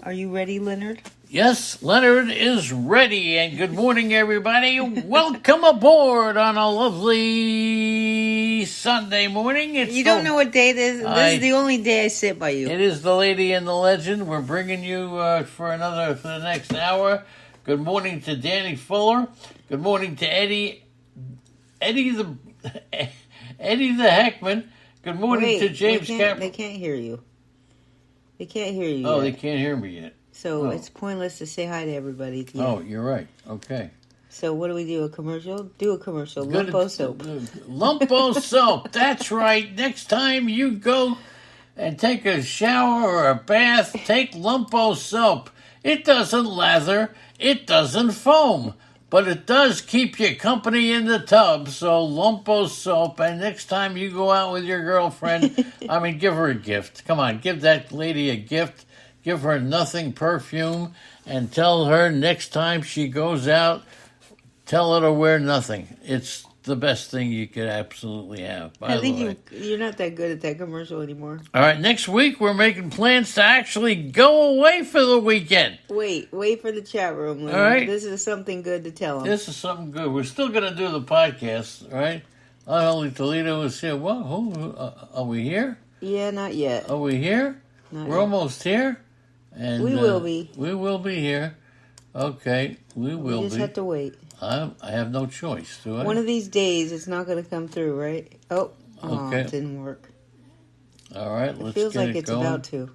Are you ready, Leonard? Yes, Leonard is ready, and good morning, everybody. Welcome aboard on a lovely Sunday morning. You don't know what day it is? This is the only day I sit by you. It is the lady and the legend. We're bringing you for the next hour. Good morning to Danny Fuller. Good morning to Eddie the Heckman. Good morning to James Cap. They can't hear you. They can't hear you. Oh, yet. They can't hear me yet. So it's pointless to say hi to everybody. Yet. Oh, you're right. Okay. So what do we do? A commercial? Do a commercial. Lumpo soap. Lumpo soap. That's right. Next time you go and take a shower or a bath, take Lumpo soap. It doesn't lather. It doesn't foam. But it does keep you company in the tub. So Lumpo soap. And next time you go out with your girlfriend, give her a gift. Come on, give that lady a gift. Give her nothing perfume and tell her next time she goes out, tell her to wear nothing. It's the best thing you could absolutely have. I think you're not that good at that commercial anymore. All right, next week we're making plans to actually go away for the weekend. Wait for the chat room, Lynn. All right. This is something good to tell them. This is something good. We're still going to do the podcast, right? Unholy Toledo is here. What? Are we here? Yeah, not yet. Are we here? We're almost here? And we will be. We will be here. Okay, we will be. We just have to wait. I have no choice, do I? One of these days, it's not going to come through, right? Okay. It didn't work. All right, let's get it going. It feels like it's about to.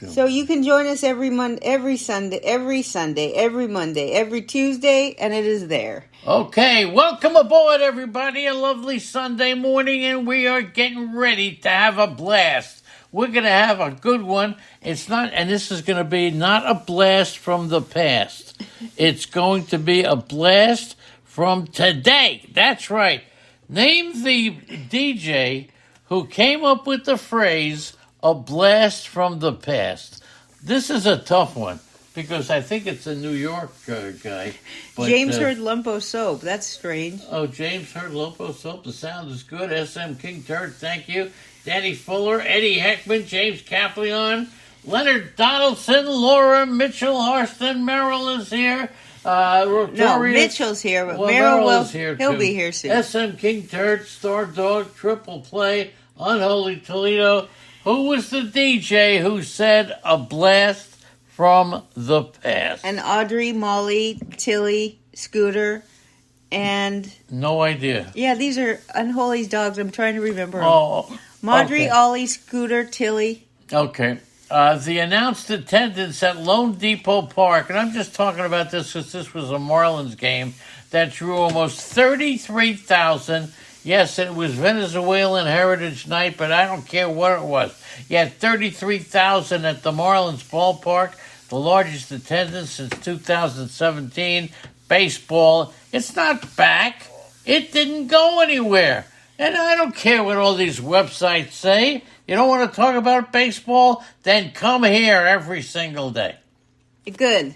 So you can join us every Monday, every Sunday, every Monday, every Tuesday, and it is there. Okay, welcome aboard, everybody. A lovely Sunday morning, and we are getting ready to have a blast. We're going to have a good one. It's not, and this is going to be not a blast from the past. It's going to be a blast from today. That's right. Name the DJ who came up with the phrase, a blast from the past. This is a tough one because I think it's a New York guy. But, James heard Lumpo soap. That's strange. Oh, James heard Lumpo soap. The sound is good. SM King Turd, thank you. Danny Fuller, Eddie Heckman, James Caplion, Leonard Donaldson, Laura Mitchell, Harston, Merrill is here. No, Mitchell's here, but Merrill is here he'll too. be here soon. SM King Turd, Star Dog, Triple Play, Unholy Toledo. Who was the DJ who said a blast from the past? And Audrey, Molly, Tilly, Scooter, and... No idea. Yeah, these are Unholy's dogs. I'm trying to remember them. Oh, Marjorie, okay. Ollie, Scooter, Tilly. Okay. The announced attendance at Lone Depot Park, and I'm just talking about this because this was a Marlins game that drew almost 33,000. Yes, it was Venezuelan Heritage Night, but I don't care what it was. You had 33,000 at the Marlins ballpark, the largest attendance since 2017. Baseball, it's not back. It didn't go anywhere. And I don't care what all these websites say. You don't want to talk about baseball? Then come here every single day. Good.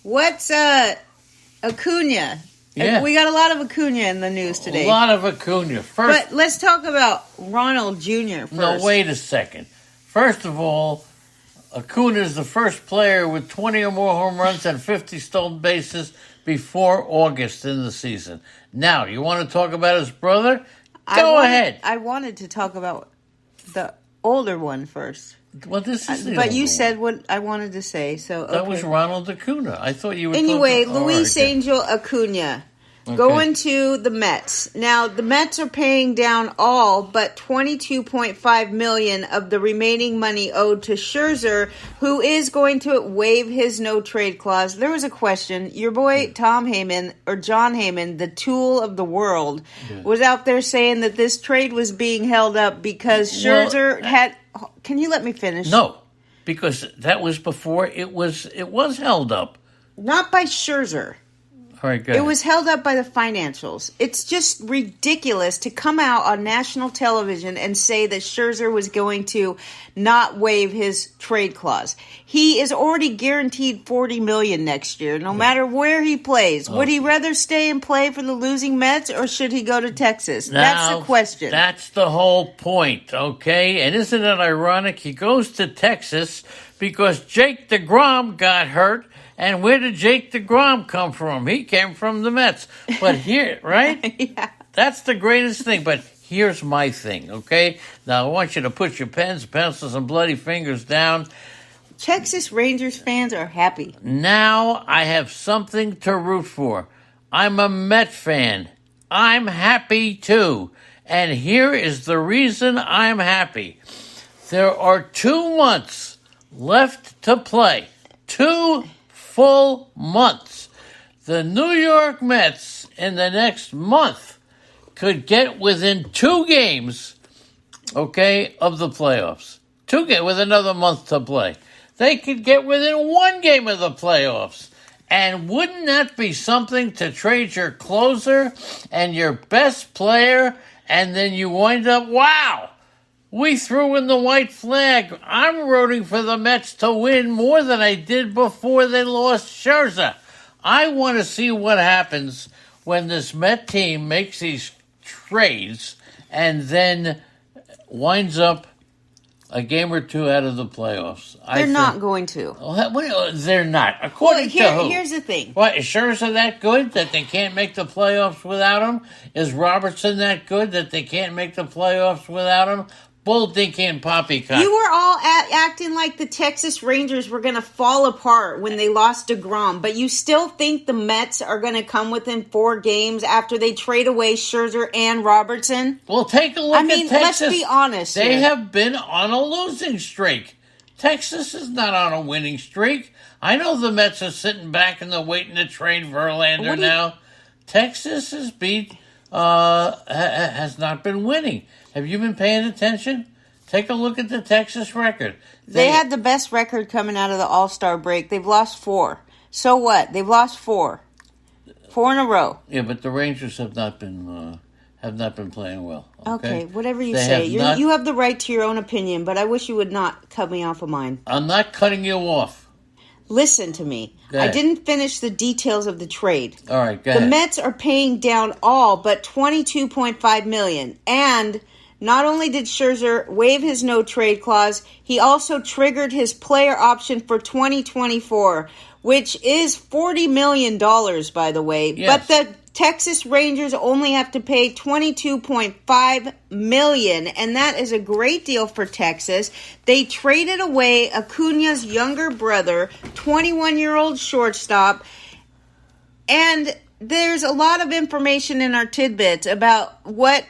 What's Acuna? Yeah. We got a lot of Acuna in the news today. A lot of Acuna. But let's talk about Ronald Jr. first. No, wait a second. First of all, Acuna is the first player with 20 or more home runs and 50 stolen bases before August in the season. Now, you want to talk about his brother? Go ahead. I wanted to talk about the older one first. Well, this is But you said what I wanted to say, so okay. That was Ronald Acuna. I thought you were Anyway, talking... Luis Angel Acuna. Okay. Going to the Mets. Now, the Mets are paying down all but $22.5 million of the remaining money owed to Scherzer, who is going to waive his no-trade clause. There was a question. Your boy Tom Heyman, or John Heyman, the tool of the world, was out there saying that this trade was being held up because Scherzer had... Can you let me finish? No, because that was before it was held up. Not by Scherzer. All right, good. It was held up by the financials. It's just ridiculous to come out on national television and say that Scherzer was going to not waive his trade clause. He is already guaranteed $40 million next year, no matter where he plays. Would he rather stay and play for the losing Mets, or should he go to Texas? That's the question. That's the whole point, okay? And isn't it ironic? He goes to Texas because Jake DeGrom got hurt. And where did Jake DeGrom come from? He came from the Mets. But here, right? Yeah. That's the greatest thing. But here's my thing, okay? Now, I want you to put your pens, pencils, and bloody fingers down. Texas Rangers fans are happy. Now I have something to root for. I'm a Met fan. I'm happy, too. And here is the reason I'm happy. There are 2 months left to play. 2 full months. The New York Mets in the next month could get within 2 games, okay, of the playoffs. 2 games with another month to play. They could get within 1 game of the playoffs. And wouldn't that be something to trade your closer and your best player, and then you wind up, wow, we threw in the white flag. I'm rooting for the Mets to win more than I did before they lost Scherzer. I want to see what happens when this Met team makes these trades and then winds up a game or 2 out of the playoffs. They're not going to. They're not. According to who? Here's the thing. What, is Scherzer that good that they can't make the playoffs without him? Is Robertson that good that they can't make the playoffs without him? Bull dinky and poppycock. You were all acting like the Texas Rangers were going to fall apart when they lost DeGrom, but you still think the Mets are going to come within 4 games after they trade away Scherzer and Robertson? Well, take a look at Texas. Let's be honest They here. have been on a losing streak. Texas is not on a winning streak. I know the Mets are sitting back and they're waiting to trade Verlander now. Texas has not been winning. Have you been paying attention? Take a look at the Texas record. They had the best record coming out of the All-Star break. They've lost 4. So what? They've lost 4. 4 in a row. Yeah, but the Rangers have not been playing well. Okay, whatever you say. You have the right to your own opinion, but I wish you would not cut me off of mine. I'm not cutting you off. Listen to me. I didn't finish the details of the trade. All right, go ahead. The Mets are paying down all but $22.5 million. And not only did Scherzer waive his no-trade clause, he also triggered his player option for 2024, which is $40 million, by the way. Yes. But the Texas Rangers only have to pay $22.5 million, and that is a great deal for Texas. They traded away Acuna's younger brother, 21-year-old shortstop, and there's a lot of information in our tidbits about what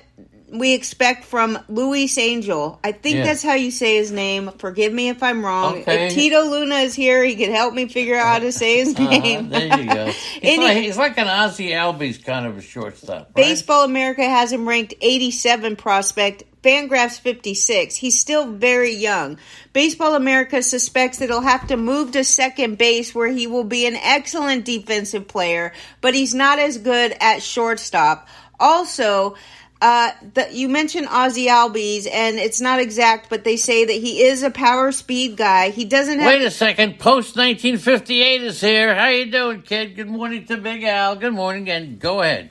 we expect from Luis Angel. I think that's how you say his name. Forgive me if I'm wrong. Okay. If Tito Luna is here, he could help me figure out how to say his name. There you go. He's like an Ozzie Albies kind of a shortstop. Right? Baseball America has him ranked 87 prospect. Fangraphs 56. He's still very young. Baseball America suspects that he'll have to move to second base, where he will be an excellent defensive player, but he's not as good at shortstop. Also, you mentioned Ozzie Albies, and it's not exact, but they say that he is a power speed guy. He doesn't have... Wait a second. Post 1958 is here. How you doing, kid? Good morning to Big Al. Good morning, and go ahead.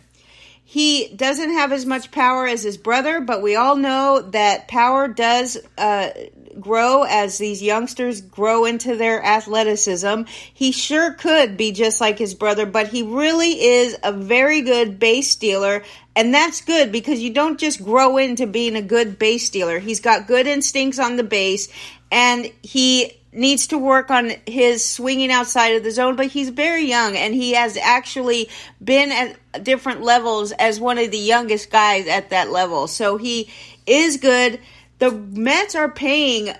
He doesn't have as much power as his brother, but we all know that power does grow as these youngsters grow into their athleticism. He sure could be just like his brother, but he really is a very good base stealer, and that's good because you don't just grow into being a good base stealer. He's got good instincts on the base, and he needs to work on his swinging outside of the zone, but he's very young, and he has actually been at different levels as one of the youngest guys at that level. So he is good. The Mets are paying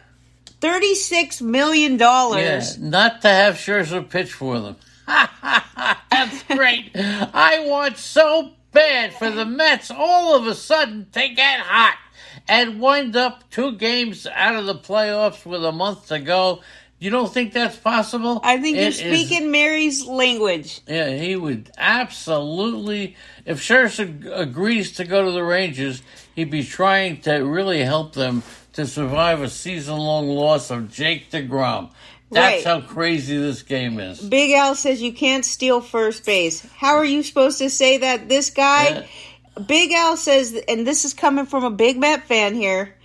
$36 million. Yeah, not to have Scherzer pitch for them. That's great. I want so bad for the Mets all of a sudden to get hot and wind up 2 games out of the playoffs with a month to go. You don't think that's possible? I think you're speaking Mary's language. Yeah, he would absolutely. If Scherzer agrees to go to the Rangers, he'd be trying to really help them to survive a season-long loss of Jake DeGrom. That's how crazy this game is. Big Al says you can't steal first base. How are you supposed to say that? This guy, Big Al says, and this is coming from a big Met fan here,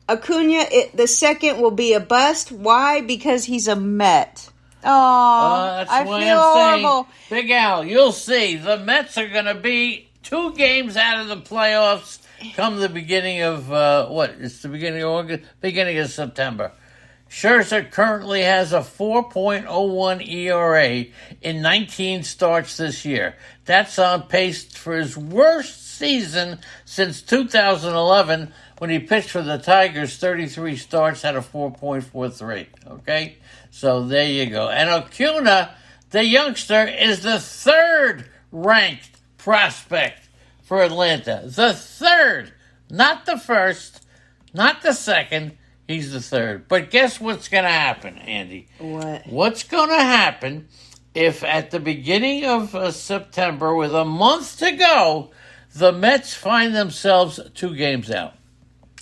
Acuna, the second will be a bust. Why? Because he's a Met. Oh, I feel horrible. Saying, Big Al, you'll see. The Mets are going to be 2 games out of the playoffs come the beginning of, It's the beginning of August? Beginning of September. Scherzer currently has a 4.01 ERA in 19 starts this year. That's on pace for his worst season since 2011 when he pitched for the Tigers. 33 starts, had a 4.43. Okay? So there you go. And Acuna, the youngster, is the 3rd ranked prospect for Atlanta. The 3rd. Not the 1st. Not the 2nd. He's the 3rd. But guess what's going to happen, Andy? What? What's going to happen if at the beginning of September, with a month to go, the Mets find themselves 2 games out?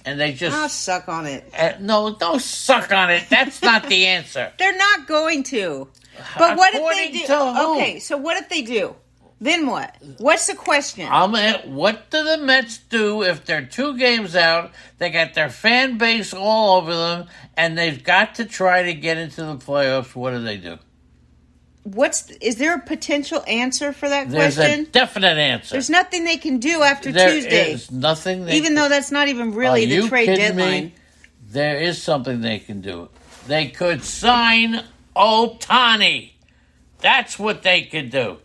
And they just... I'll suck on it. No, don't suck on it. That's not the answer. They're not going to. But what if they do? To whom? Okay, so what if they do? Then what? What's the question? What do the Mets do if they're 2 games out? They got their fan base all over them, and they've got to try to get into the playoffs. What do? Is there a potential answer for that There's question? There's a definite answer. There's nothing they can do after Tuesday. There is nothing. Even though that's not even really the trade deadline. Me? There is something they can do. They could sign Ohtani. That's what they could do.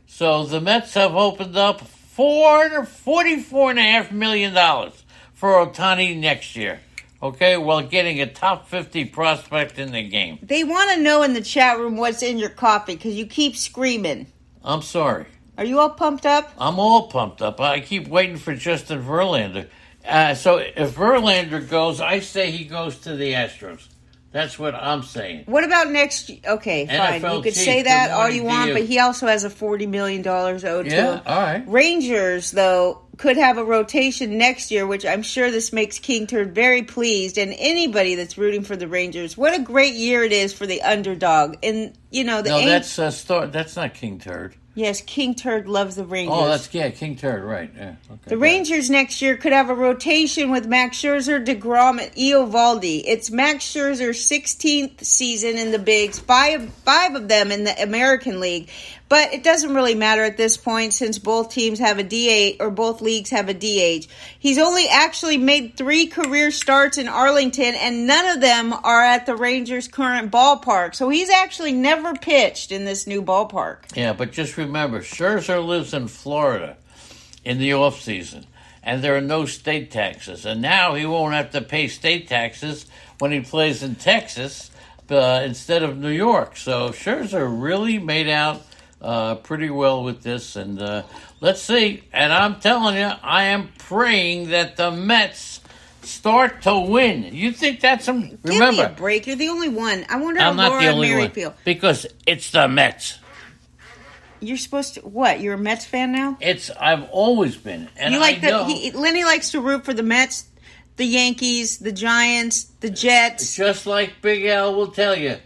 So the Mets have opened up $44.5 million for Ohtani next year. Okay, while getting a top 50 prospect in the game. They want to know in the chat room what's in your coffee because you keep screaming. I'm sorry. Are you all pumped up? I'm all pumped up. I keep waiting for Justin Verlander. So if Verlander goes, I say he goes to the Astros. That's what I'm saying. What about next year? Okay, fine. NFL You could chief, say that all you to want, you. but he also has a $40 million owed to him. Yeah, all right. Rangers, though, could have a rotation next year, which I'm sure this makes King Turd very pleased, and anybody that's rooting for the Rangers. What a great year it is for the underdog. And, that's not King Turd. Yes, King Turd loves the Rangers. Oh, King Turd, right. Yeah, okay. The Rangers next year could have a rotation with Max Scherzer, DeGrom, and Eovaldi. It's Max Scherzer's 16th season in the bigs, five of them in the American League. But it doesn't really matter at this point since both teams have a DH, or both leagues have a DH. He's only actually made 3 career starts in Arlington, and none of them are at the Rangers' current ballpark. So he's actually never pitched in this new ballpark. Yeah, but just remember, Scherzer lives in Florida in the off season, and there are no state taxes. And now he won't have to pay state taxes when he plays in Texas instead of New York. So Scherzer really made out pretty well with this, and let's see. And I'm telling you, I am praying that the Mets start to win. You think that's some? Give me a break. You're the only one. I wonder how Laura and Mary feel. Because it's the Mets. You're supposed to what? You're a Mets fan now? I've always been, and you like Lenny likes to root for the Mets, the Yankees, the Giants, the Jets. Just like Big Al will tell you,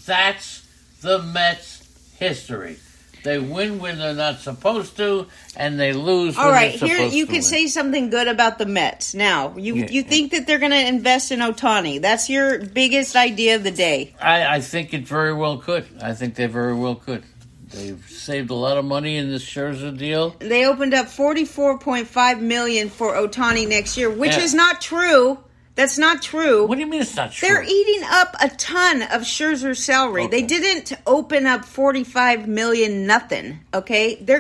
that's the Mets' history. They win when they're not supposed to, and they lose when they're supposed to. All right, here you can say something good about the Mets. Now, you think that they're going to invest in Ohtani. That's your biggest idea of the day. I think it very well could. I think they very well could. They've saved a lot of money in this Scherzer deal. They opened up $44.5 million for Ohtani next year, which is not true. That's not true. What do you mean it's not true? They're eating up a ton of Scherzer's salary. Okay. They didn't open up $45 million nothing, okay? They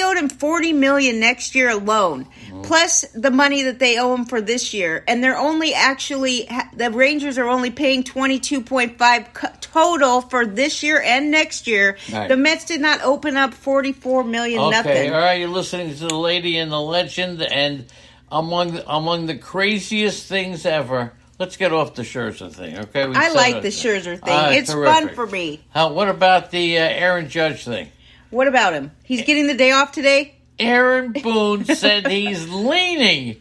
owed him $40 million next year alone, plus the money that they owe him for this year. And they're only the Rangers are only paying $22.5 total for this year and next year. Right. The Mets did not open up $44 million nothing. Okay, all right, you're listening to the lady and the legend, and among the craziest things ever, let's get off the Scherzer thing, okay? I like the Scherzer thing. It's terrific. fun for me. What about the Aaron Judge thing? What about him? He's getting the day off today? Aaron Boone said he's leaning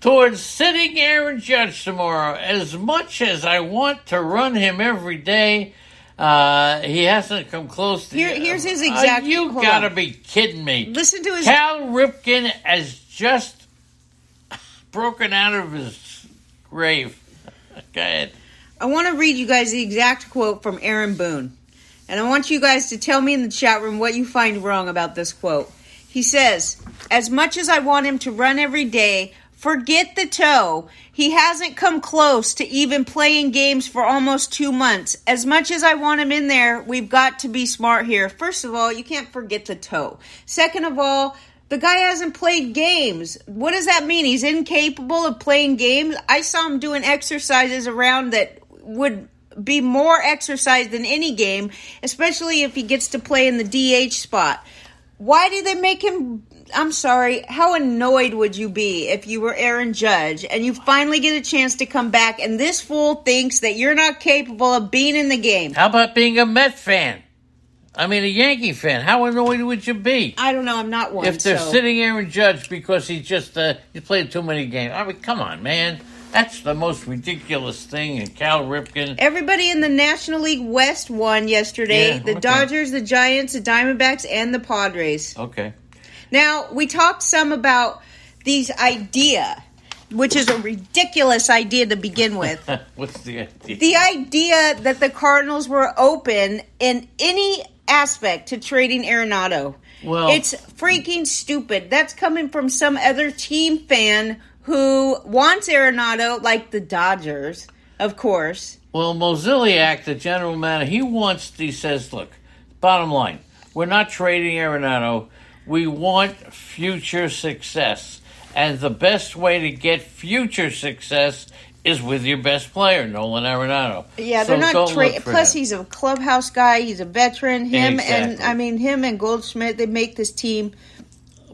towards sitting Aaron Judge tomorrow. As much as I want to run him every day, he hasn't come close to Here's his exact... You gotta be kidding me. Listen to his... Cal Ripken has just broken out of his grave. Go ahead. I want to read you guys the exact quote from Aaron Boone. And I want you guys to tell me in the chat room what you find wrong about this quote. He says, as much as I want him to run every day, forget the toe. He hasn't come close to even playing games for almost 2 months. As much as I want him in there, we've got to be smart here. First of all, you can't forget the toe. Second of all, the guy hasn't played games. What does that mean? He's incapable of playing games? I saw him doing exercises around that would be more exercise than any game, especially if he gets to play in the DH spot. Why did they make him... I'm sorry, how annoyed would you be if you were Aaron Judge and you finally get a chance to come back and this fool thinks that you're not capable of being in the game? How about being a Met fan? I mean, a Yankee fan. How annoyed would you be? I don't know, I'm not one. If they're sitting Aaron Judge because he played too many games. I mean, come on, man. That's the most ridiculous thing. And Cal Ripken. Everybody in the National League West won yesterday. The Dodgers, the Giants, the Diamondbacks, and the Padres. Okay. Now, we talked some about these idea, which is a ridiculous idea to begin with. What's the idea? The idea that the Cardinals were open in any aspect to trading Arenado. Well, it's freaking stupid. That's coming from some other team fan who wants Arenado, like the Dodgers, of course. Well, Mozeliak, the general manager, he says, look, bottom line, we're not trading Arenado. We want future success. And the best way to get future success is with your best player, Nolan Arenado. Yeah, they're not trading. Plus, he's a clubhouse guy. He's a veteran. Him and Goldschmidt, they make this team.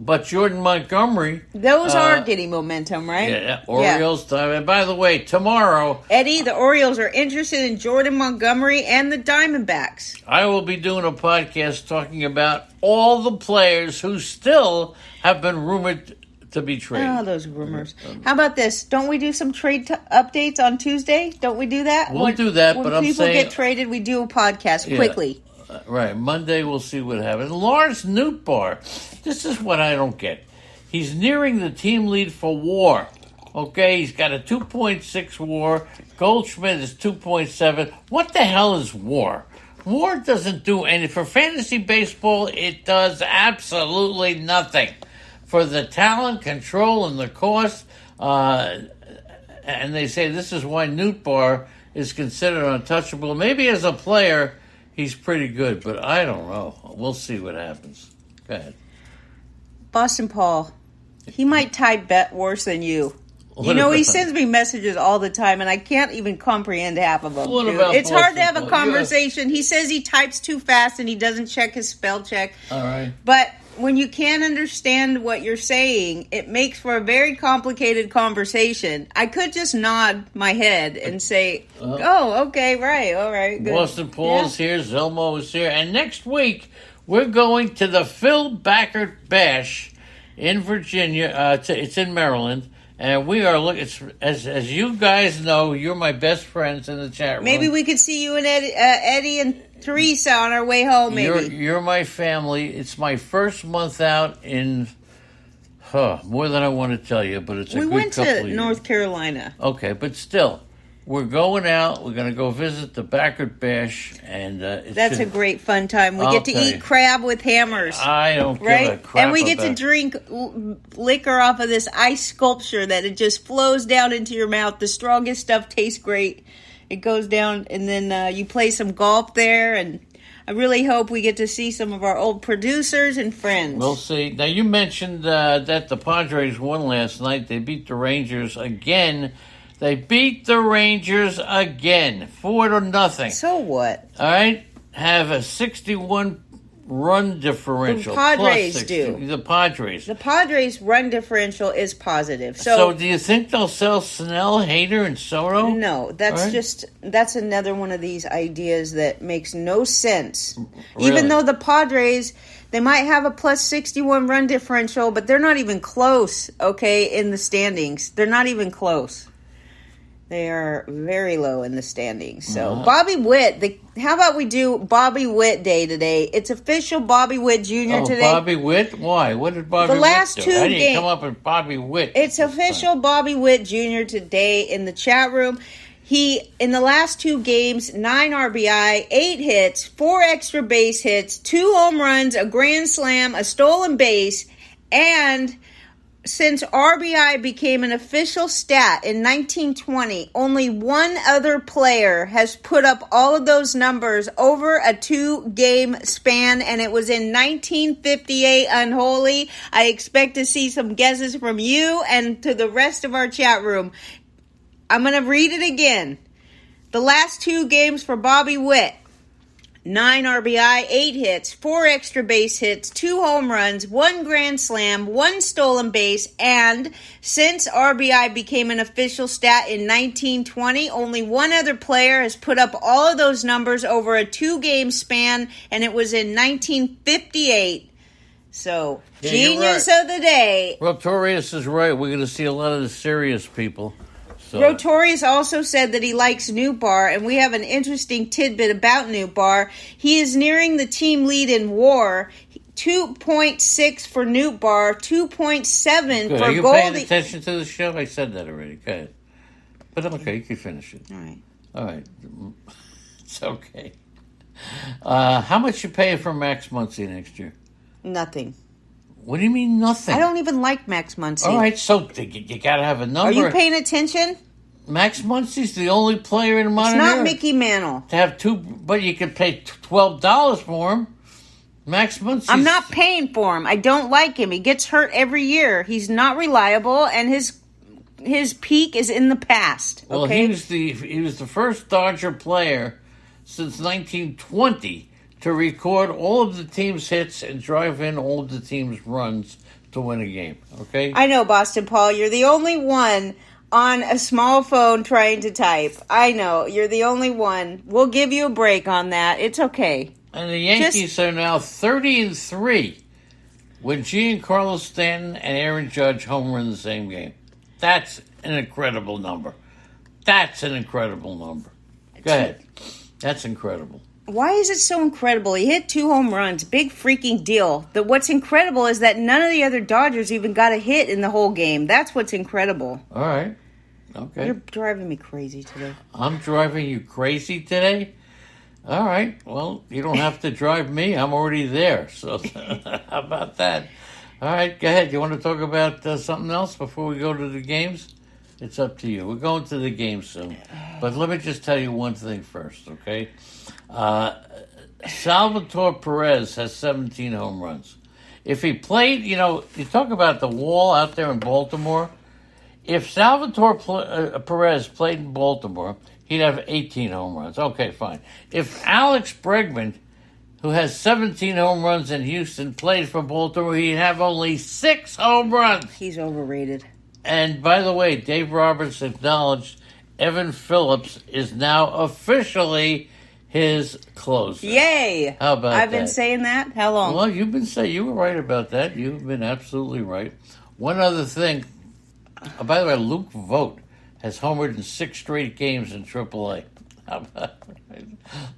But Jordan Montgomery... Those are getting momentum, right? Yeah, Orioles. Yeah. And by the way, tomorrow... Eddie, the Orioles are interested in Jordan Montgomery and the Diamondbacks. I will be doing a podcast talking about all the players who still have been rumored to be traded. Oh, those rumors. How about this? Don't we do some trade updates on Tuesday? Don't we do that? We'll do that, but I'm saying... When people get traded, we do a podcast quickly. Right. Monday, we'll see what happens. Lars Nootbaar. This is what I don't get. He's nearing the team lead for WAR. Okay, he's got a 2.6 WAR. Goldschmidt is 2.7. What the hell is WAR? WAR doesn't do anything. For fantasy baseball, it does absolutely nothing. For the talent, control, and the cost, and they say this is why Nootbaar is considered untouchable. Maybe as a player... He's pretty good, but I don't know. We'll see what happens. Go ahead. Boston Paul. He might type bet worse than you. He sends me messages all the time, and I can't even comprehend half of them. It's hard to have a conversation. He says he types too fast, and he doesn't check his spell check. All right. But when you can't understand what you're saying, it makes for a very complicated conversation. I could just nod my head and say, oh, okay, right, all right, good. Boston Paul's here, Zelmo is here, and next week we're going to the Phil Backert Bash in Virginia. It's in Maryland, and we are looking, as you guys know, you're my best friends in the chat room. Maybe we could see you and Eddie and Teresa on our way home, maybe. You're my family. It's my first month out in more than I want to tell you, but it's a good couple of years. We went to North Carolina. Okay, but still, we're going out. We're going to go visit the Backert Bash, and that's a great fun time. We get to eat crab with hammers. I don't give a crap. And we get to drink liquor off of this ice sculpture that it just flows down into your mouth. The strongest stuff tastes great. It goes down, and then you play some golf there, and I really hope we get to see some of our old producers and friends. We'll see. Now, you mentioned that the Padres won last night. They beat the Rangers again. 4-0. So what? All right. Have a 61 run differential. The Padres plus do. The Padres. The Padres' run differential is positive. So do you think they'll sell Snell, Hader, and Soto? No, that's another one of these ideas that makes no sense. Really? Even though the Padres, they might have a plus 61 run differential, but they're not even close, okay, in the standings. They're not even close. They are very low in the standings. So, Bobby Witt, how about we do Bobby Witt Day today? It's official Bobby Witt Jr. today. Bobby Witt? Why? What did Bobby Witt do? The last two I didn't come up with Bobby Witt. It's official Bobby Witt Jr. today in the chat room. He, in the last 2 games, 9 RBI, 8 hits, 4 extra base hits, 2 home runs, a grand slam, a stolen base, and since RBI became an official stat in 1920, only one other player has put up all of those numbers over a 2-game span, and it was in 1958. Unholy. I expect to see some guesses from you and to the rest of our chat room. I'm going to read it again. The last 2 games for Bobby Witt. 9 RBI, 8 hits, 4 extra base hits, 2 home runs, 1 grand slam, 1 stolen base, and since RBI became an official stat in 1920, only one other player has put up all of those numbers over a 2-game span, and it was in 1958. So, yeah, genius of the day. Rotorius is right. We're going to see a lot of the serious people. So. Rotorius also said that he likes Nootbaar, and we have an interesting tidbit about Nootbaar. He is nearing the team lead in WAR. 2.6 for Nootbaar, 2.7 for Goldie. Are you paying attention to the show? I said that already. Go ahead. But okay, you can finish it. All right. It's okay. How much you paying for Max Muncy next year? Nothing. What do you mean nothing? I don't even like Max Muncy. All right, so you got to have a number. Are you paying attention? Max Muncy's the only player in modern era. It's not Mickey Mantle. To have 2, but you can pay $12 for him. Max Muncy. I'm not paying for him. I don't like him. He gets hurt every year. He's not reliable, and his peak is in the past. Okay? Well, he was the first Dodger player since 1920 to record all of the team's hits and drive in all of the team's runs to win a game, okay? I know, Boston Paul. You're the only one on a small phone trying to type. I know. You're the only one. We'll give you a break on that. It's okay. And the Yankees are now 30-3 with Giancarlo Stanton and Aaron Judge home run the same game. That's an incredible number. Go ahead. That's incredible. Why is it so incredible? He hit 2 home runs. Big freaking deal. What's incredible is that none of the other Dodgers even got a hit in the whole game. That's what's incredible. All right. Okay. You're driving me crazy today. I'm driving you crazy today? All right. Well, you don't have to drive me. I'm already there. So how about that? All right. Go ahead. You want to talk about something else before we go to the games? It's up to you. We're going to the game soon. But let me just tell you one thing first, okay? Salvatore Perez has 17 home runs. If he played, you talk about the wall out there in Baltimore. If Salvatore Perez played in Baltimore, he'd have 18 home runs. Okay, fine. If Alex Bregman, who has 17 home runs in Houston, played for Baltimore, he'd have only 6 home runs. He's overrated. And by the way, Dave Roberts acknowledged Evan Phillips is now officially his closer. Yay! How about that? I've been saying that? How long? Well, you've been saying, you were right about that. You've been absolutely right. One other thing. By the way, Luke Vogt has homered in 6 straight games in AAA. How about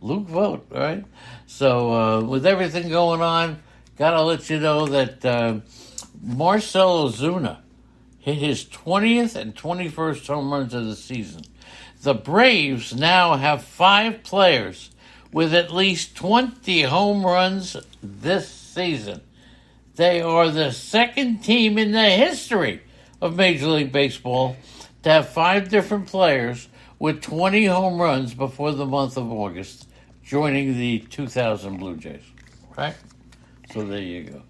Luke Vogt, all right? So with everything going on, got to let you know that Marcell Ozuna hit his 20th and 21st home runs of the season. The Braves now have 5 players with at least 20 home runs this season. They are the second team in the history of Major League Baseball to have 5 different players with 20 home runs before the month of August, joining the 2000 Blue Jays. Right? So there you go.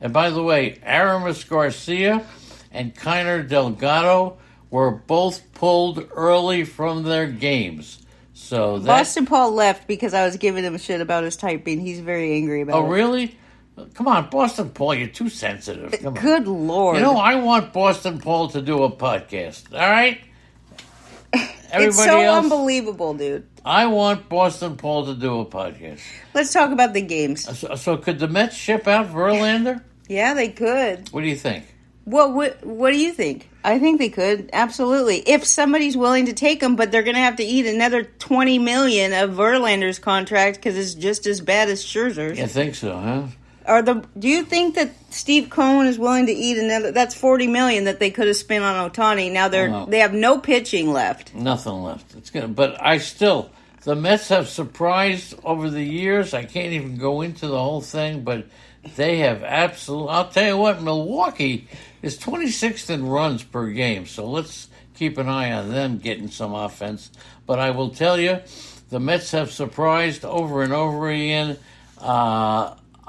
And by the way, Aramis Garcia and Kiner Delgado were both pulled early from their games. So that, Boston Paul left because I was giving him shit about his typing. He's very angry about it. Oh, really? Come on, Boston Paul, you're too sensitive. Come on. Good Lord. You know, I want Boston Paul to do a podcast, all right? Everybody It's so else, unbelievable, dude. I want Boston Paul to do a podcast. Let's talk about the games. So could the Mets ship out Verlander? Yeah, they could. What do you think? Well, what do you think? I think they could, absolutely. If somebody's willing to take him, but they're going to have to eat another $20 million of Verlander's contract because it's just as bad as Scherzer's. You think so, huh? Do you think that Steve Cohen is willing to eat another? That's $40 million that they could have spent on Ohtani. Now they have no pitching left. Nothing left. It's good, but the Mets have surprised over the years. I can't even go into the whole thing, but they have absolutely. I'll tell you what, Milwaukee is 26th in runs per game, so let's keep an eye on them getting some offense. But I will tell you, the Mets have surprised over and over again.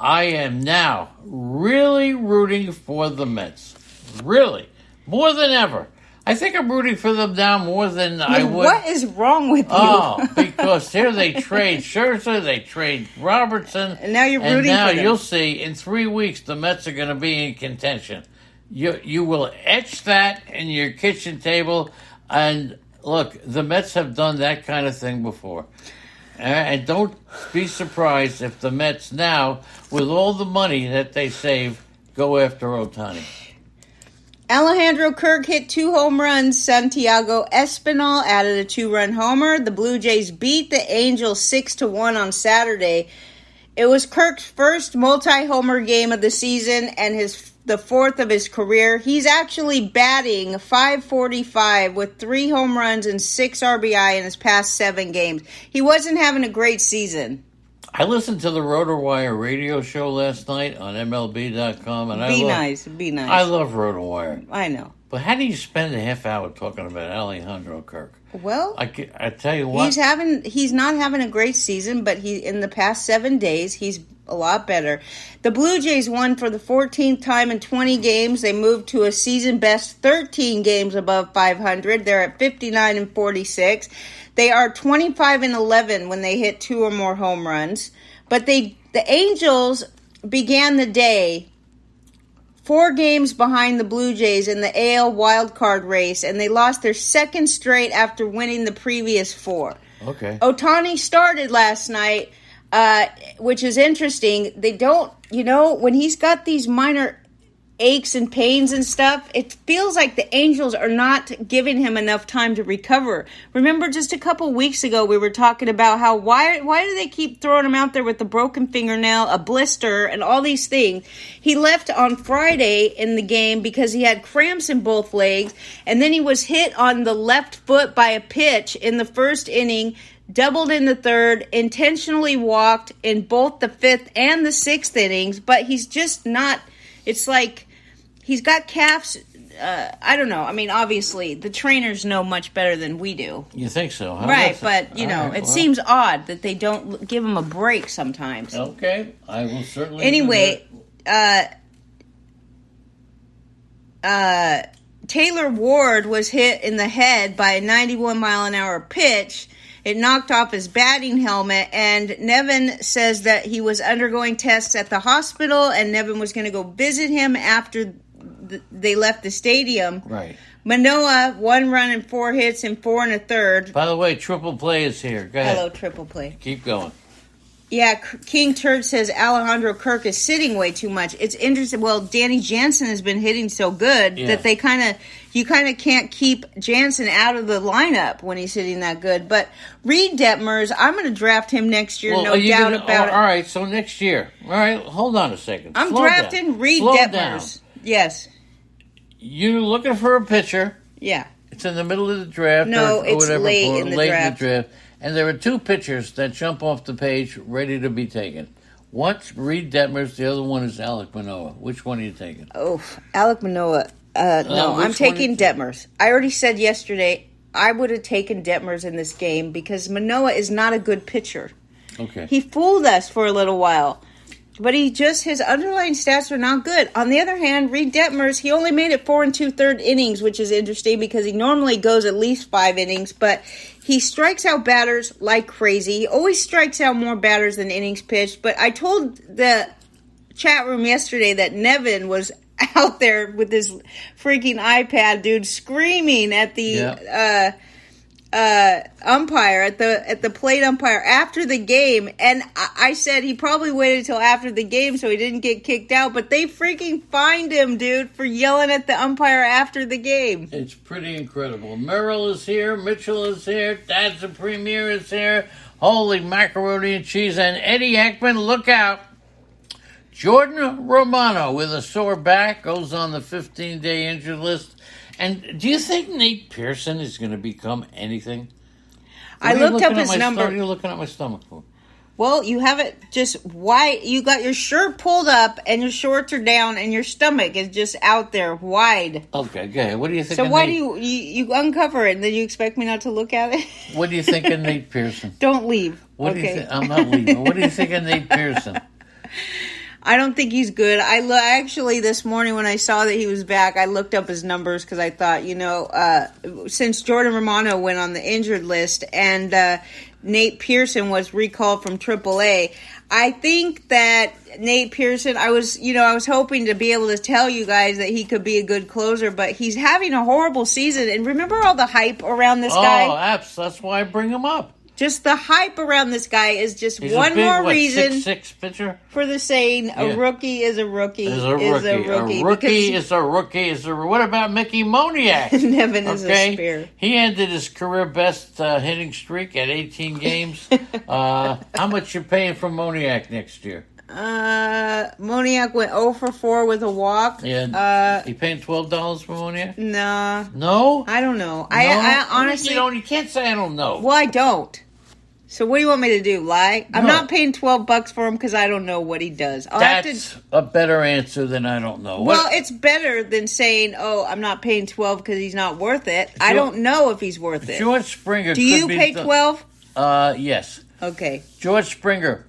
I am now really rooting for the Mets. Really. More than ever. I think I'm rooting for them now more than I would. What is wrong with you? Oh, because here they trade Scherzer, they trade Robertson. And now you're rooting and now for them. You'll see, in 3 weeks, the Mets are going to be in contention. You will etch that in your kitchen table. And look, the Mets have done that kind of thing before. And don't be surprised if the Mets now, with all the money that they save, go after Ohtani. Alejandro Kirk hit 2 home runs. Santiago Espinal added a 2-run homer. The Blue Jays beat the Angels 6-1 on Saturday. It was Kirk's first multi-homer game of the season and the 4th of his career. He's actually batting .545 with 3 home runs and 6 RBI in his past 7 games. He wasn't having a great season. I listened to the RotoWire radio show last night on MLB.com. And Be nice. I love RotoWire. I know. But how do you spend a half hour talking about Alejandro Kirk? Well, I tell you what. He's not having a great season, but in the past 7 days, he's a lot better. The Blue Jays won for the 14th time in 20 games. They moved to a season-best 13 games above 500. They're at 59-46. They are 25-11 when they hit 2 or more home runs. But the Angels began the day 4 games behind the Blue Jays in the AL wildcard race, and they lost their 2nd straight after winning the previous 4. Okay. Ohtani started last night, which is interesting. They don't, when he's got these minor aches and pains and stuff, it feels like the Angels are not giving him enough time to recover. Remember just a couple weeks ago we were talking about how why do they keep throwing him out there with a broken fingernail, a blister, and all these things. He left on Friday in the game because he had cramps in both legs, and then he was hit on the left foot by a pitch in the first inning, doubled in the 3rd, intentionally walked in both the 5th and the 6th innings, but he's just not, it's like he's got calves. I don't know. I mean, obviously, the trainers know much better than we do. You think so, huh? Right, but, it seems odd that they don't give him a break sometimes. Okay, I will certainly. Anyway, Taylor Ward was hit in the head by a 91-mile-an-hour pitch. It knocked off his batting helmet, and Nevin says that he was undergoing tests at the hospital, and Nevin was going to go visit him after they left the stadium. Right. Manoah, 1 run and 4 hits and 4 1/3. By the way, Triple Play is here. Go ahead. Hello, Triple Play. Keep going. Yeah, King Turd says Alejandro Kirk is sitting way too much. It's interesting. Well, Danny Jansen has been hitting so good that you kind of can't keep Jansen out of the lineup when he's hitting that good. But Reed Detmers, I'm going to draft him next year, no doubt about it. All right, so next year. All right, hold on a second. I'm drafting Reed Detmers. Yes. You're looking for a pitcher. Yeah. It's in the middle of the draft. No, it's whatever, late in the draft. And there are 2 pitchers that jump off the page ready to be taken. One's Reed Detmers, the other one is Alek Manoah. Which one are you taking? Oh, Alek Manoah. No, I'm taking Detmers. I already said yesterday I would have taken Detmers in this game because Manoah is not a good pitcher. Okay. He fooled us for a little while. But his underlying stats are not good. On the other hand, Reed Detmers, he only made it 4 2/3 innings, which is interesting because he normally goes at least 5 innings. But He strikes out batters like crazy. He always strikes out more batters than innings pitched. But I told the chat room yesterday that Nevin was out there with this freaking iPad, dude, screaming at the umpire, at the plate umpire after the game. And I said he probably waited till after the game so he didn't get kicked out. But they freaking fined him, dude, for yelling at the umpire after the game. It's pretty incredible. Merrill is here. Mitchell is here. Dad's the Premier is here. Holy macaroni and cheese. And Eddie Heckman, look out. Jordan Romano with a sore back goes on the 15-day injured list. And do you think Nate Pearson is going to become anything? I looked up his number. What are you looking at my stomach for? Well, you have it just wide. You got your shirt pulled up and your shorts are down and your stomach is just out there wide. Okay, go ahead. What do you think? So why do you uncover it and then you expect me not to look at it? What do you think of Nate Pearson? Don't leave. What do you think? I'm not leaving. What do you think of Nate Pearson? I don't think he's good. Actually, this morning when I saw that he was back, I looked up his numbers because I thought, since Jordan Romano went on the injured list and Nate Pearson was recalled from AAA, I think that Nate Pearson, I was hoping to be able to tell you guys that he could be a good closer, but he's having a horrible season. And remember all the hype around this guy? Oh, that's why I bring him up. Just the hype around this guy is just He's one a big, more reason 6'6" pitcher? For the saying, a rookie is a rookie is a rookie. A rookie is a rookie. What about Mickey Moniak? Nevin is a spear. He ended his career best hitting streak at 18 games. How much you paying for Moniak next year? Moniak went 0 for 4 with a walk. Yeah. You paying $12 for Moniak? Nah. No? I don't know. No? I honestly... You can't say I don't know. Well, I don't. So what do you want me to do, lie? I'm not paying $12 for him because I don't know what he does. That's a better answer than I don't know. Well, it's better than saying, I'm not paying 12 because he's not worth it. I don't know if he's worth it. George Springer Do you pay 12? Yes. Okay. George Springer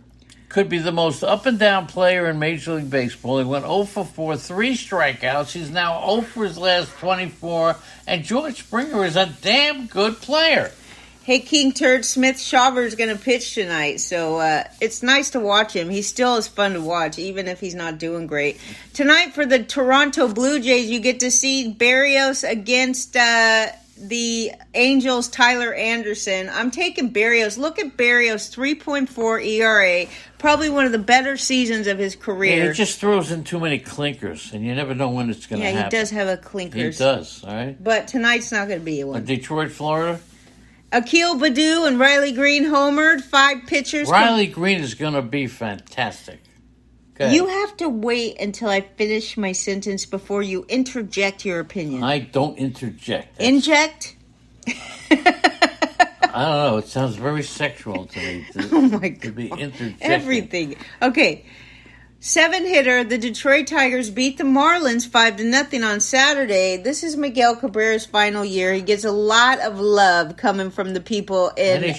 could be the most up-and-down player in Major League Baseball. He went 0 for 4, 3 strikeouts. He's now 0 for his last 24. And George Springer is a damn good player. Hey, King Turd, Smith Shawver is going to pitch tonight, so it's nice to watch him. He still is fun to watch, even if he's not doing great. Tonight for the Toronto Blue Jays, you get to see Berrios against the Angels' Tyler Anderson. I'm taking Berrios. Look at Berrios, 3.4 ERA, probably one of the better seasons of his career. Yeah, he just throws in too many clinkers, and you never know when it's going to happen. Yeah, he does have a clinkers. He does, all right? But tonight's not going to be one. Detroit, Florida? Akil Baddoo and Riley Green homered, 5 pitchers. Riley Green is going to be fantastic. You have to wait until I finish my sentence before you interject your opinion. I don't interject. Inject? I don't know. It sounds very sexual to me. Oh, my God. To be interjecting. Everything. Okay. 7-hitter, the Detroit Tigers beat the Marlins 5-0 on Saturday. This is Miguel Cabrera's final year. He gets a lot of love coming from the people in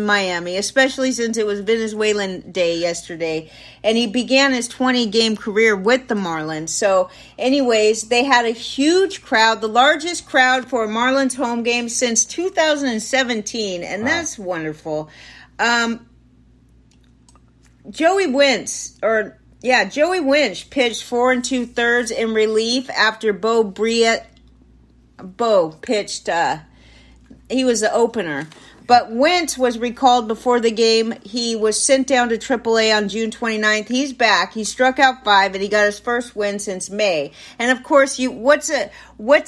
Miami, especially since it was Venezuelan Day yesterday. And he began his 20-game career with the Marlins. So, anyways, they had a huge crowd, the largest crowd for a Marlins home game since 2017, and that's wonderful. Joey Wentz pitched 4 2/3 in relief after Bo pitched. He was the opener. But Wentz was recalled before the game. He was sent down to AAA on June 29th. He's back. He struck out 5, and he got his first win since May. And, of course, what's a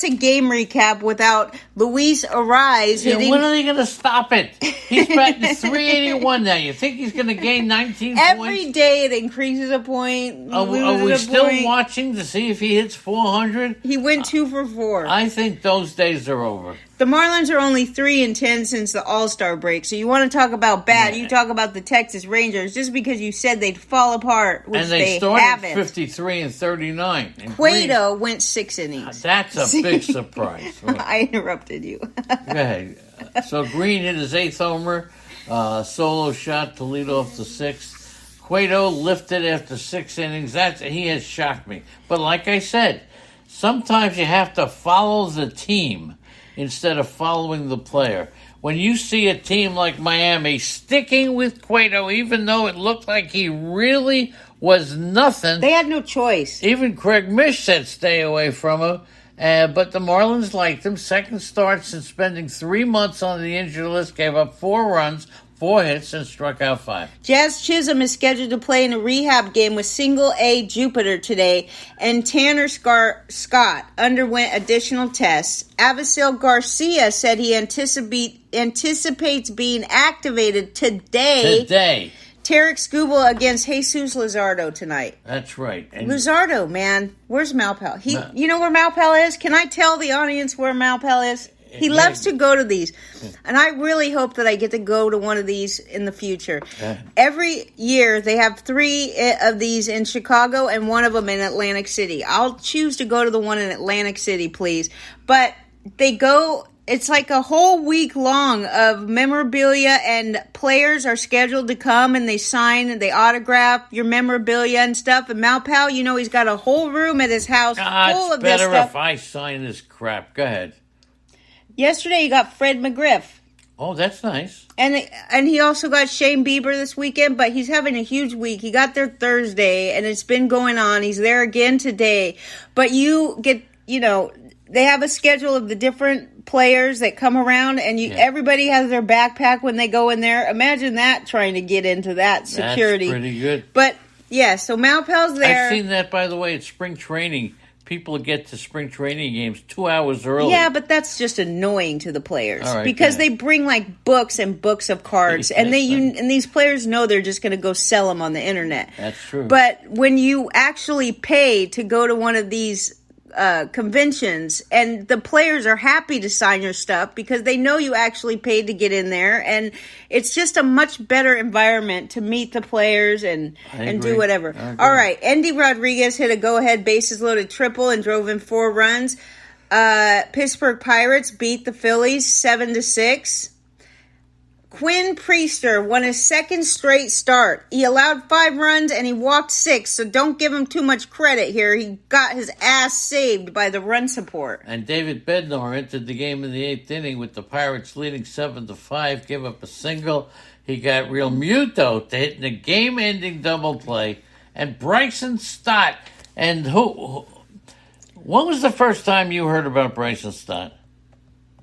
game recap without Luis Ariz hitting... When are they going to stop it? He's batting 381 now. You think he's going to gain 19 points? Every day it increases a point. Are we still watching to see if he hits 400? He went 2 for 4. I think those days are over. The Marlins are only 3-10 since the All-Star break. So you want to talk about bad? You talk about the Texas Rangers just because you said they'd fall apart, which and they started 53-39. Cueto went 6 innings. That's a big surprise. Right. I interrupted you. Go ahead. So Green hit his 8th homer, solo shot to lead off the 6th. Cueto lifted after 6 innings. He has shocked me. But like I said, sometimes you have to follow the team instead of following the player. when you see a team like Miami sticking with Cueto, even though it looked like he really was nothing. They had no choice. Even Craig Mish said stay away from him. But the Marlins liked him. Second start since spending 3 months on the injury list, gave up 4 runs, 4 hits, and struck out 5. Jazz Chisholm is scheduled to play in a rehab game with Single-A Jupiter today, and Tanner Scott underwent additional tests. Avisail Garcia said he anticipates being activated today. Tarek Skubal against Jesus Luzardo tonight. That's right. And Luzardo, man. Where's Malpal? You know where Malpal is? Can I tell the audience where Malpal is? He loves to go to these. And I really hope that I get to go to one of these in the future. Every year, they have 3 of these in Chicago and 1 of them in Atlantic City. I'll choose to go to the one in Atlantic City, please. But they go... It's like a whole week long of memorabilia, and players are scheduled to come and they sign and they autograph your memorabilia and stuff. And Malpal, you know, he's got a whole room at his house full of this stuff. It's better if I sign this crap. Go ahead. Yesterday, you got Fred McGriff. Oh, that's nice. And he also got Shane Bieber this weekend, but he's having a huge week. He got there Thursday, and it's been going on. He's there again today. But you get, you know, they have a schedule of the different players that come around, and everybody has their backpack when they go in there. Imagine that, trying to get into that security. That's pretty good. But, yeah, so Malpal's there. I've seen that, by the way, at spring training. People get to spring training games 2 hours early. Yeah, but that's just annoying to the players because they bring like books and books of cards, and and these players know they're just going to go sell them on the internet. That's true. But when you actually pay to go to one of these conventions, and the players are happy to sign your stuff because they know you actually paid to get in there, and it's just a much better environment to meet the players and do whatever. All right, Andy Rodriguez hit a go-ahead bases loaded triple and drove in 4 runs. Pittsburgh Pirates beat the Phillies 7-6. Quinn Priester won his 2nd straight start. He allowed 5 runs and he walked 6, so don't give him too much credit here. He got his ass saved by the run support. And David Bednar entered the game in the 8th inning with the Pirates leading 7-5, gave up a single. He got Real Muto to hit in a game-ending double play. And Bryson Stott, and when was the first time you heard about Bryson Stott?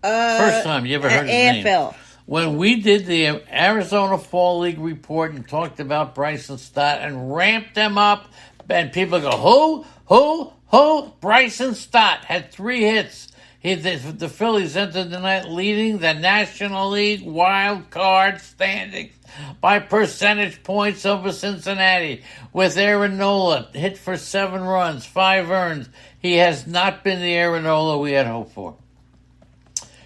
First time you ever heard his AFL. name? When we did the Arizona Fall League report and talked about Bryson Stott and ramped them up, and people go, who? Bryson Stott had 3 hits. The Phillies entered the night leading the National League wild card standings by percentage points over Cincinnati, with Aaron Nola hit for 7 runs, 5 earned. He has not been the Aaron Nola we had hoped for.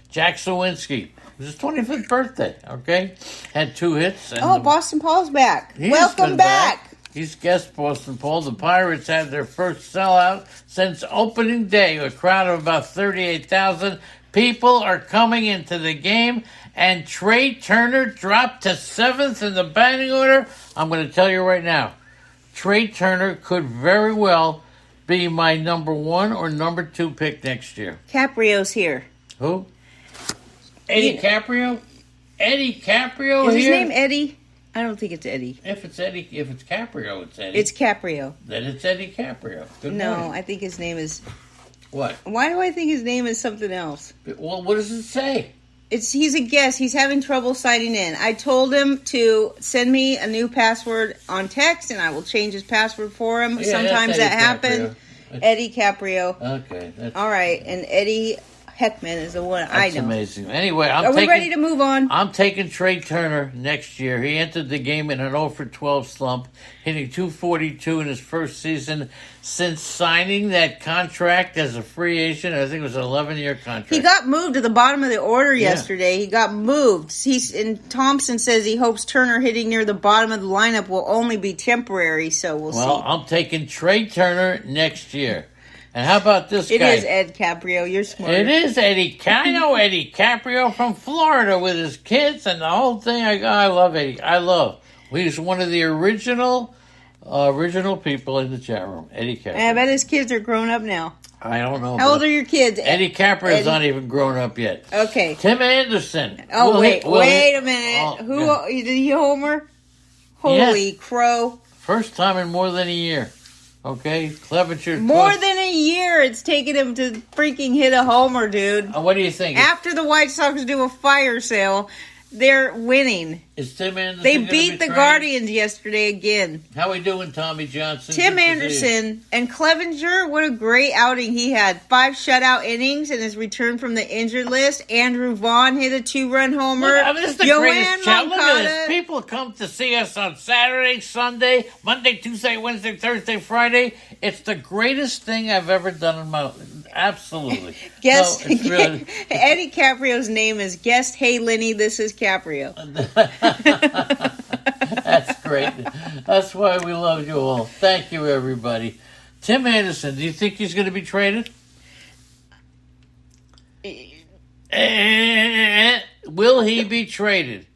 Jack Sawinski. It was his 25th birthday, okay? Had 2 hits. And Boston Paul's back. Welcome back. He's guest Boston Paul. The Pirates had their first sellout since opening day. A crowd of about 38,000 people are coming into the game. And Trey Turner dropped to 7th in the batting order. I'm going to tell you right now, Trey Turner could very well be my number 1 or number 2 pick next year. Caprio's here. Who? Eddie Caprio? Eddie Caprio Is here? his name Eddie? I don't think it's Eddie. If it's Caprio, it's Eddie. It's Caprio. Then it's Eddie Caprio. Good morning. I think his name is... What? Why do I think his name is something else? Well, what does it say? He's a guest. He's having trouble signing in. I told him to send me a new password on text, and I will change his password for him. Yeah, sometimes that happens. Eddie Caprio. Okay. All right, and Eddie Heckman is the one I know. That's amazing. Anyway, are we ready to move on? I'm taking Trey Turner next year. He entered the game in an 0-for-12 slump, hitting .242 in his first season since signing that contract as a free agent. I think it was an 11-year contract. He got moved to the bottom of the order yesterday. He got moved. And Thompson says he hopes Turner hitting near the bottom of the lineup will only be temporary, so we'll see. Well, I'm taking Trey Turner next year. And how about this guy? It is Ed Caprio. You're smart. It is Eddie. I know Eddie Caprio from Florida with his kids and the whole thing. I love Eddie. He's one of the original people in the chat room. Eddie Caprio. And I bet his kids are grown up now. I don't know. How old are your kids? Eddie Caprio's not even grown up yet. Okay. Tim Anderson. Oh, wait a minute. Yeah. Did he homer? Holy crow. First time in more than a year. Okay, Clevenger. More than a year it's taken him to freaking hit a homer, dude. What do you think? After the White Sox do a fire sale, they're winning. Is Tim Anderson They beat the Guardians yesterday again. How we doing, Tommy Johnson? Tim Anderson and Clevenger, what a great outing he had. 5 shutout innings in his return from the injured list. Andrew Vaughn hit a 2-run homer. This is the greatest chat. Look at this. People come to see us on Saturday, Sunday, Monday, Tuesday, Wednesday, Thursday, Friday. It's the greatest thing I've ever done in my life. Absolutely. Eddie Caprio's name is Guest Hey Lenny, this is Caprio. That's great. That's why we love you all. Thank you, everybody. Tim Anderson, do you think he's going to be traded? Will he be traded?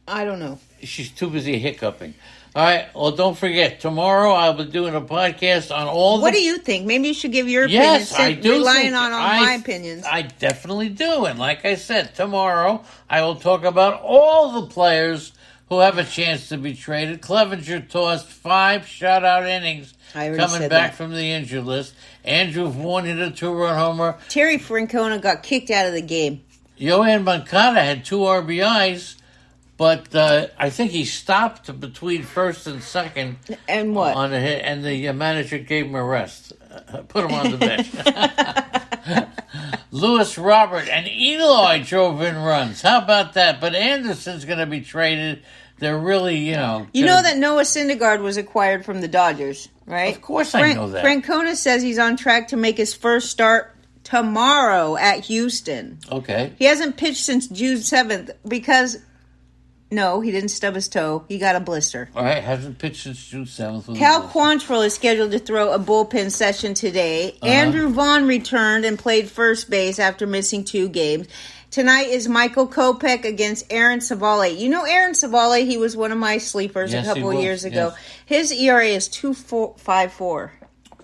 I don't know. She's too busy hiccuping. All right. Well, don't forget, tomorrow I'll be doing a podcast on all What do you think? Maybe you should give your opinion. Yes, I do. Relying on all my opinions. I definitely do. And like I said, tomorrow I will talk about all the players who have a chance to be traded. Clevenger tossed 5 shutout innings coming back from the injured list. Andrew Vaughn hit a 2-run homer. Terry Francona got kicked out of the game. Yohan Moncada had 2 RBIs. But I think he stopped between first and second. And what? On a hit, and the manager gave him a rest. Put him on the bench. Lewis Robert and Eloy drove in runs. How about that? But Anderson's going to be traded. They're really, You know that Noah Syndergaard was acquired from the Dodgers, right? Of course I know that. Francona says he's on track to make his first start tomorrow at Houston. Okay. He hasn't pitched since June 7th because... No, he didn't stub his toe. He got a blister. All right, hasn't pitched since June 7th. Cal Quantrill is scheduled to throw a bullpen session today. Andrew Vaughn returned and played first base after missing 2 games. Tonight is Michael Kopech against Aaron Savale. You know Aaron Savale? He was one of my sleepers a couple of years ago. Yes. His ERA is 2.54.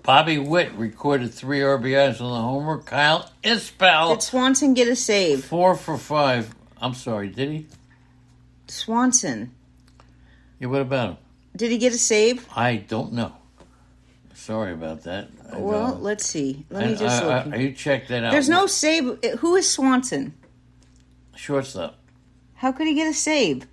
Bobby Witt recorded 3 RBIs on the homer. Kyle Isbell. Did Swanson get a save? 4 for 5. I'm sorry, did he? Swanson. Yeah, what about him? Did he get a save? I don't know. Sorry about that. Let's see. Let me just look. You check that out. There's no save. Who is Swanson? Shortstop. How could he get a save?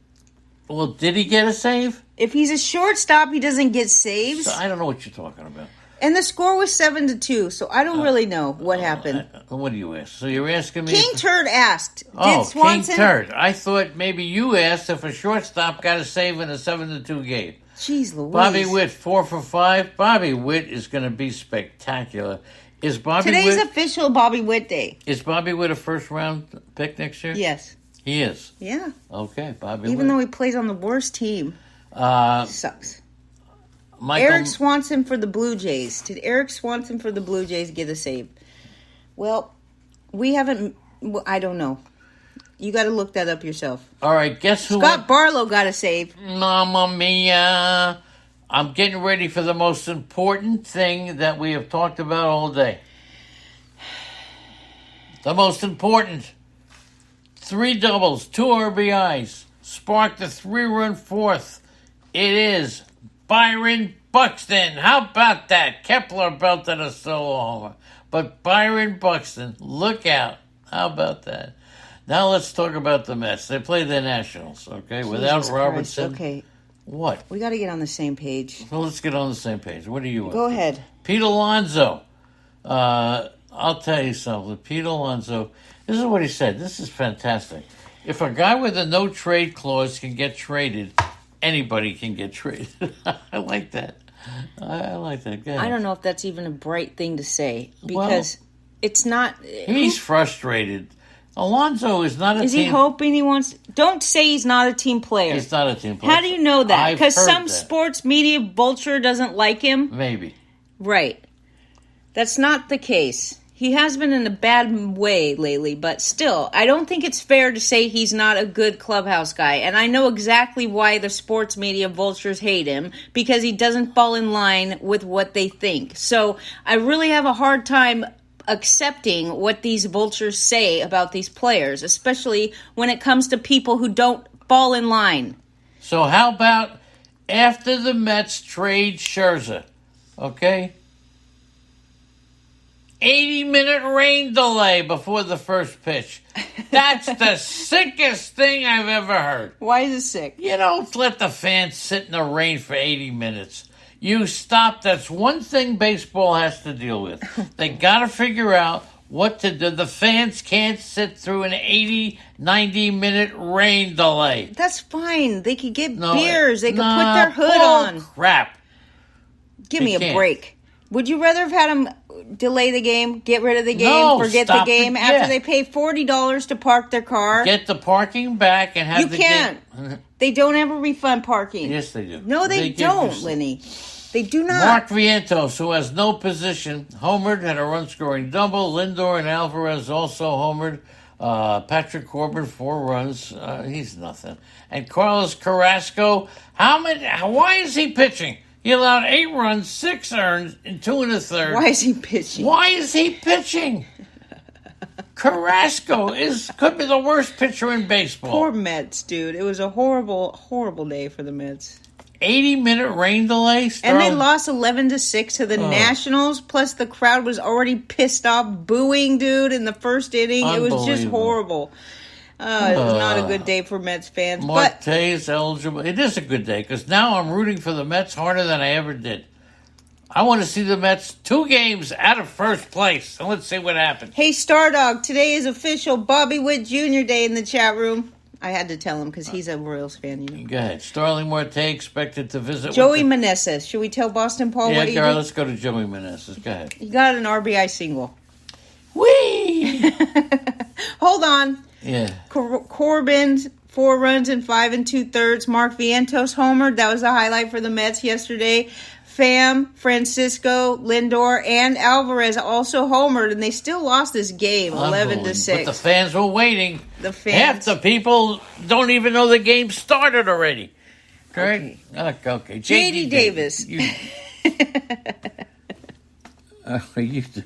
Well, did he get a save? If he's a shortstop, he doesn't get saves. So I don't know what you're talking about. And the score was 7-2, so I don't really know what happened. What do you ask? So you're asking me? King Turd asked. Did Swanson... King Turd. I thought maybe you asked if a shortstop got a save in a 7-2 game. Jeez Louise. Bobby Witt, 4 for 5. Bobby Witt is going to be spectacular. Today's official Bobby Witt day. Is Bobby Witt a first-round pick next year? Yes. He is? Yeah. Okay, Bobby Witt. Even though he plays on the worst team. Sucks. Eric Swanson for the Blue Jays. Did Eric Swanson for the Blue Jays get a save? Well, we haven't... I don't know. You got to look that up yourself. All right, guess who... Scott Barlow got a save. Mamma mia. I'm getting ready for the most important thing that we have talked about all day. The most important. 3 doubles, 2 RBIs. Sparked a 3-run fourth. It is... Byron Buxton. How about that? Kepler belted a solo homer. But Byron Buxton, look out. How about that? Now let's talk about the Mets. They play the Nationals, okay? Jesus Without Robertson. Christ. Okay. What? We got to get on the same page. Well, let's get on the same page. What do you want? Go ahead. Pete Alonso. I'll tell you something. Pete Alonso, this is what he said. This is fantastic. If a guy with a no-trade clause can get traded, anybody can get traded. I like that. I like that. I don't know if that's even a bright thing to say because it's not. He's frustrated. Alonso is not a team. Is he hoping he wants? Don't say he's not a team player. He's not a team player. How do you know that? Because some sports media vulture doesn't like him? Maybe. Right. That's not the case. He has been in a bad way lately, but still, I don't think it's fair to say he's not a good clubhouse guy. And I know exactly why the sports media vultures hate him, because he doesn't fall in line with what they think. So I really have a hard time accepting what these vultures say about these players, especially when it comes to people who don't fall in line. So how about after the Mets trade Scherzer, okay? 80-minute rain delay before the first pitch. That's the sickest thing I've ever heard. Why is it sick? You don't let the fans sit in the rain for 80 minutes. You stop. That's one thing baseball has to deal with. They got to figure out what to do. The fans can't sit through an 80, 90-minute rain delay. That's fine. They could get beers. They could put their hood on. Crap. Give me a break. Would you rather have had them delay the game, get rid of the game, forget the game after they pay $40 to park their car? Get the parking back and have you can't. They don't ever refund parking. Yes, they do. No, they don't, Lenny. They do not. Mark Vientos, who has no position, homered, had a run-scoring double. Lindor and Alvarez also homered. Patrick Corbin, 4 runs. He's nothing. And Carlos Carrasco, why is he pitching? He allowed 8 runs, 6 earned, and 2 1/3. Why is he pitching? Why is he pitching? Carrasco could be the worst pitcher in baseball. Poor Mets, dude. It was a horrible, horrible day for the Mets. 80-minute rain delay. And they lost 11-6 to the Nationals. Plus, the crowd was already pissed off, booing, dude, in the first inning. It was just horrible. It was not a good day for Mets fans. Marte's eligible. It is a good day because now I'm rooting for the Mets harder than I ever did. I want to see the Mets 2 games out of first place. And let's see what happens. Hey, Stardog, today is official Bobby Witt Jr. Day in the chat room. I had to tell him because he's a Royals fan, you know. Go ahead. Starling Marte expected to visit Joey Meneses. Should we tell Boston Paul what he did? Let's go to Joey Meneses. Go ahead. He got an RBI single. Whee! Hold on. Yeah. Corbin, 4 runs in 5 2/3. Mark Vientos homered. That was the highlight for the Mets yesterday. Pham, Francisco, Lindor, and Alvarez also homered, and they still lost this game, 11-6. But the fans were waiting. Half the people don't even know the game started already. Okay. Okay. J.D. Davis. You do.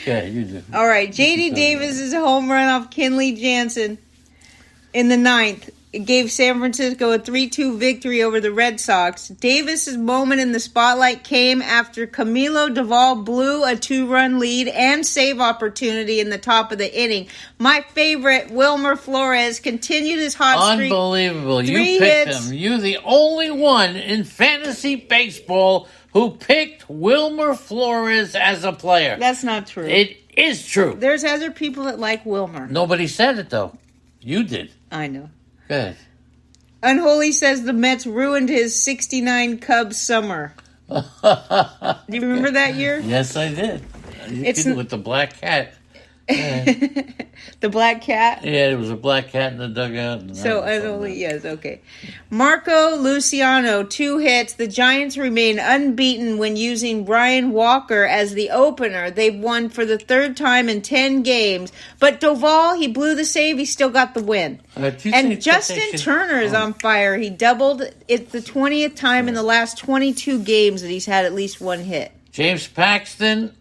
Yeah, you do. All right, J.D. Davis is a home run off Kenley Jansen in the 9th. It gave San Francisco a 3-2 victory over the Red Sox. Davis's moment in the spotlight came after Camilo Doval blew a 2-run lead and save opportunity in the top of the inning. My favorite, Wilmer Flores, continued his hot streak. Unbelievable. You picked him. You're the only one in fantasy baseball who picked Wilmer Flores as a player. That's not true. It is true. There's other people that like Wilmer. Nobody said it, though. You did. I know. Good. Unholy says the Mets ruined his 69 Cubs summer. Do you remember that year? Yes, I did. With the black cat. The black cat? Yeah, there was a black cat in the dugout. So, Unholy, yes, okay. Marco Luciano, 2 hits. The Giants remain unbeaten when using Brian Walker as the opener. They've won for the 3rd time in 10 games. But Doval, he blew the save. He still got the win. And Justin Turner is on fire. He doubled. It's the 20th time in the last 22 games that he's had at least 1 hit. James Paxton,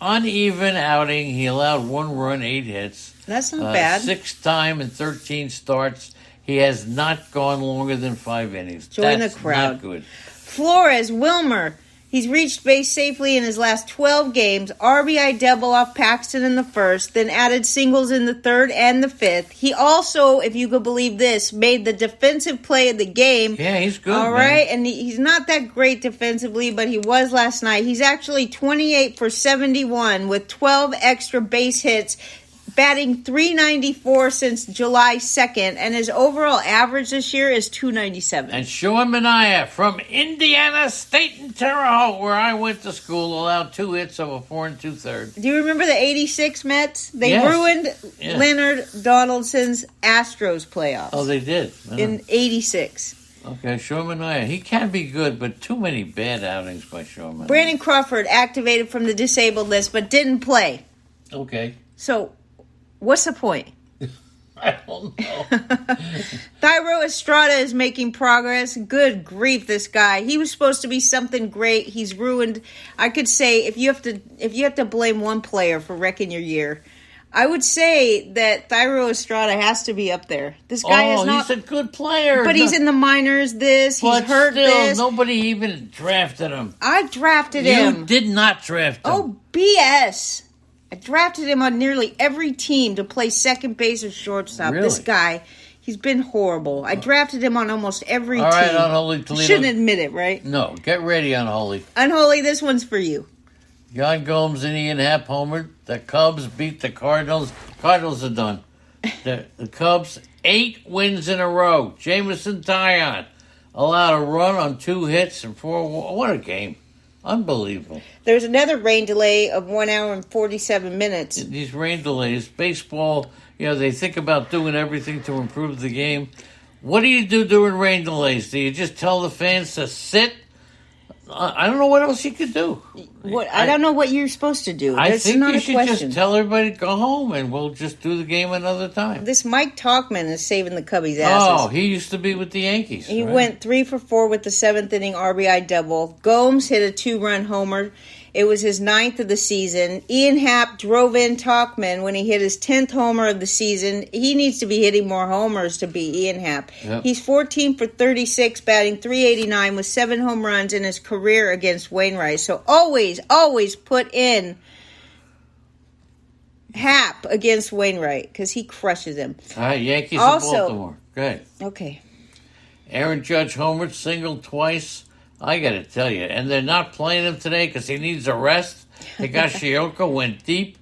uneven outing. He allowed 1 run, 8 hits. That's not bad. 6th time in 13 starts. He has not gone longer than 5 innings. Join the crowd. Not good. Flores, Wilmer. He's reached base safely in his last 12 games. RBI double off Paxton in the 1st, then added singles in the 3rd and the 5th. He also, if you could believe this, made the defensive play of the game. Yeah, he's good. All right, and he's not that great defensively, but he was last night. He's actually 28 for 71 with 12 extra base hits, batting .394 since July 2nd, and his overall average this year is .297. And Sean Manaea from Indiana State in Terre Haute, where I went to school, allowed 2 hits over 4 2/3. Do you remember the '86 Mets? They ruined Leonard Donaldson's Astros playoffs. Oh, they did? In '86. Okay, Sean Manaea. He can be good, but too many bad outings by Sean Manaea. Brandon Crawford activated from the disabled list, but didn't play. Okay. So, what's the point? I don't know. Thairo Estrada is making progress. Good grief, this guy. He was supposed to be something great. He's ruined. I could say if you have to blame one player for wrecking your year, I would say that Thairo Estrada has to be up there. This guy is not. He's a good player. But he's in the minors. He's hurt still, this. Nobody even drafted him. I drafted him. You did not draft him. Oh, BS. I drafted him on nearly every team to play second base or shortstop. Really? This guy, he's been horrible. I drafted him on almost every team. All right, Unholy Toledo. Shouldn't admit it, right? No, get ready, Unholy. Unholy, this one's for you. Jan Gomes and Ian Happ homered. The Cubs beat the Cardinals. Cardinals are done. The Cubs, 8 wins in a row. Jameson Taillon allowed a run on 2 hits and 4. What a game. Unbelievable. There's another rain delay of 1 hour and 47 minutes. These rain delays, baseball, they think about doing everything to improve the game. What do you do during rain delays? Do you just tell the fans to sit? I don't know what else you could do. I don't know what you're supposed to do. I think not you a should question. just tell everybody to go home and we'll just do the game another time. This Mike Talkman is saving the Cubbies' asses. Oh, he used to be with the Yankees. He right? went 3 for 4 with the 7th inning RBI double. Gomes hit a 2-run homer. It was his 9th of the season. Ian Happ drove in Talkman when he hit his 10th homer of the season. He needs to be hitting more homers to be Ian Happ. Yep. He's 14 for 36, batting .389 with 7 home runs in his career against Wainwright. So always put in Happ against Wainwright because he crushes him. All right, Yankees Also- of Baltimore. Good. Okay. Aaron Judge homered, singled twice. I got to tell you, and they're not playing him today because he needs a rest. Higashioka went deep.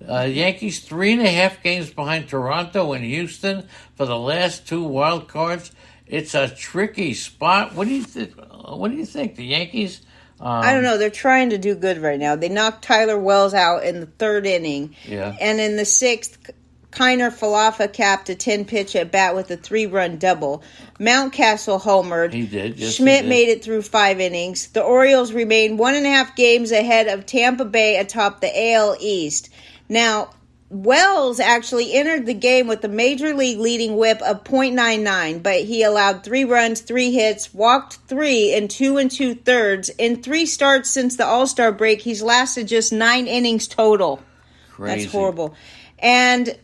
Yankees 3.5 games behind Toronto and Houston for the last 2 wild cards. It's a tricky spot. What do you think? The Yankees? I don't know. They're trying to do good right now. They knocked Tyler Wells out in the 3rd inning. Yeah. And in the 6th, Kiner Falefa capped a 10-pitch at bat with a 3-run double. Mountcastle homered. He did. Yes, Schmidt he did. made it through 5 innings. The Orioles remain 1.5 games ahead of Tampa Bay atop the AL East. Now, Wells actually entered the game with the major league leading whip of .99, but he allowed 3 runs, 3 hits, walked 3 in 2 2/3. In 3 starts since the All-Star break, he's lasted just 9 innings total. Crazy. That's horrible. And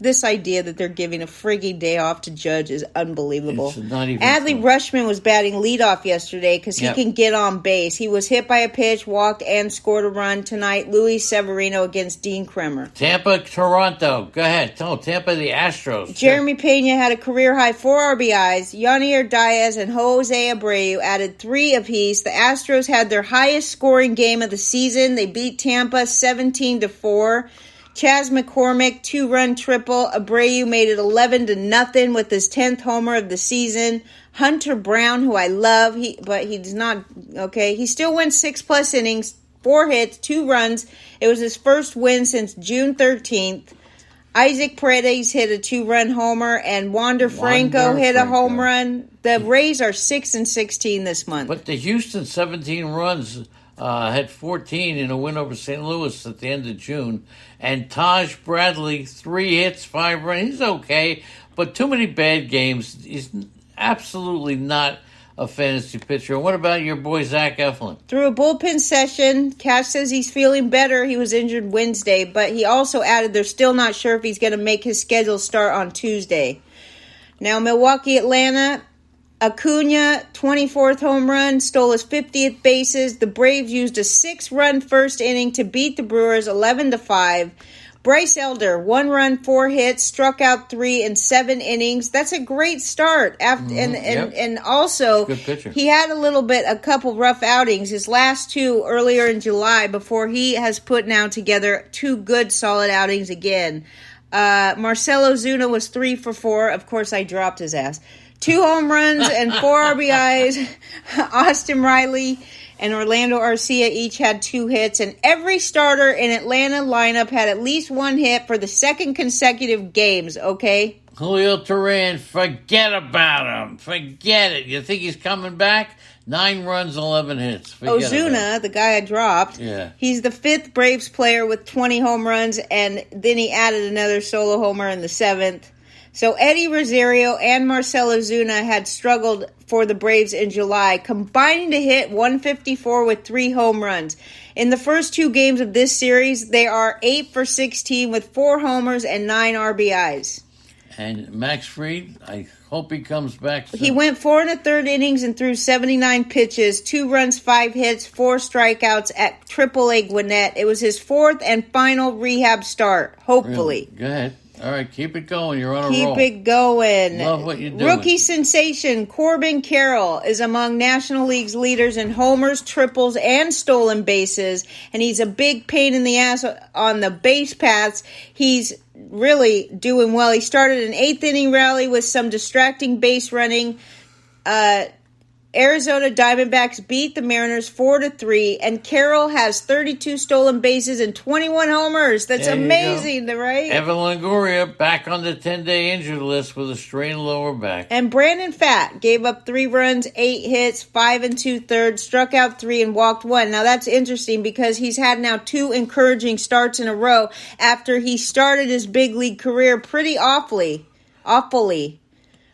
this idea that they're giving a frigging day off to Judge is unbelievable. It's not even Adley close. Rushman was batting leadoff yesterday because he can get on base. He was hit by a pitch, walked, and scored a run tonight. Luis Severino against Dean Kremer. Tampa, Toronto. Go ahead. Tell Tampa the Astros. Jeremy Pena had a career-high 4 RBIs. Yonier Diaz and Jose Abreu added 3 apiece. The Astros had their highest scoring game of the season. They beat Tampa 17-4. Chas McCormick, 2-run triple. Abreu made it 11-0 with his 10th homer of the season. Hunter Brown, who I love, but he's not okay. He still went 6+ innings, 4 hits, 2 runs. It was his first win since June 13th. Isaac Paredes hit a 2-run homer, and Wander Franco hit a home run. The Rays are 6-16 this month. But the Houston 17 runs had 14 in a win over St. Louis at the end of June. And Taj Bradley, 3 hits, 5 runs. He's okay, but too many bad games. He's absolutely not a fantasy pitcher. What about your boy Zach Eflin? Through a bullpen session, Cash says he's feeling better. He was injured Wednesday, but he also added they're still not sure if he's going to make his schedule start on Tuesday. Now, Milwaukee, Atlanta, Acuna, 24th home run, stole his 50th bases. The Braves used a 6-run first inning to beat the Brewers 11-5. Bryce Elder, 1 run, 4 hits, struck out 3 in 7 innings. That's a great start. And also, good pitcher. He had a couple rough outings. His last 2 earlier in July before he has put now together 2 good solid outings again. Marcelo Zuna was 3 for 4. Of course, I dropped his ass. 2 home runs and 4 RBIs. Austin Riley and Orlando Arcia each had 2 hits, and every starter in Atlanta lineup had at least 1 hit for the 2nd consecutive games, okay? Julio Turan, forget about him. Forget it. You think he's coming back? 9 runs, 11 hits. Forget Ozuna, the guy I dropped, he's the 5th Braves player with 20 home runs, and then he added another solo homer in the 7th. So Eddie Rosario and Marcell Ozuna had struggled for the Braves in July, combining to hit 154 with 3 home runs. In the first 2 games of this series, they are 8 for 16 with 4 homers and 9 RBIs. And Max Fried, I hope he comes back soon. He went 4 1/3 innings and threw 79 pitches, 2 runs, 5 hits, 4 strikeouts at AAA Gwinnett. It was his 4th and final rehab start, hopefully. Really? Go ahead. All right, keep it going. You're on a roll. Keep it going. Love what you're doing. Rookie sensation Corbin Carroll is among National League's leaders in homers, triples, and stolen bases, and he's a big pain in the ass on the base paths. He's really doing well. He started an 8th inning rally with some distracting base running. Arizona Diamondbacks beat the Mariners 4-3, and Carroll has 32 stolen bases and 21 homers. That's amazing, right? Evan Longoria back on the 10-day injured list with a strained lower back. And Brandon Pfaadt gave up 3 runs, 8 hits, 5 2/3, struck out 3 and walked 1. Now that's interesting because he's had now 2 encouraging starts in a row after he started his big league career pretty awfully.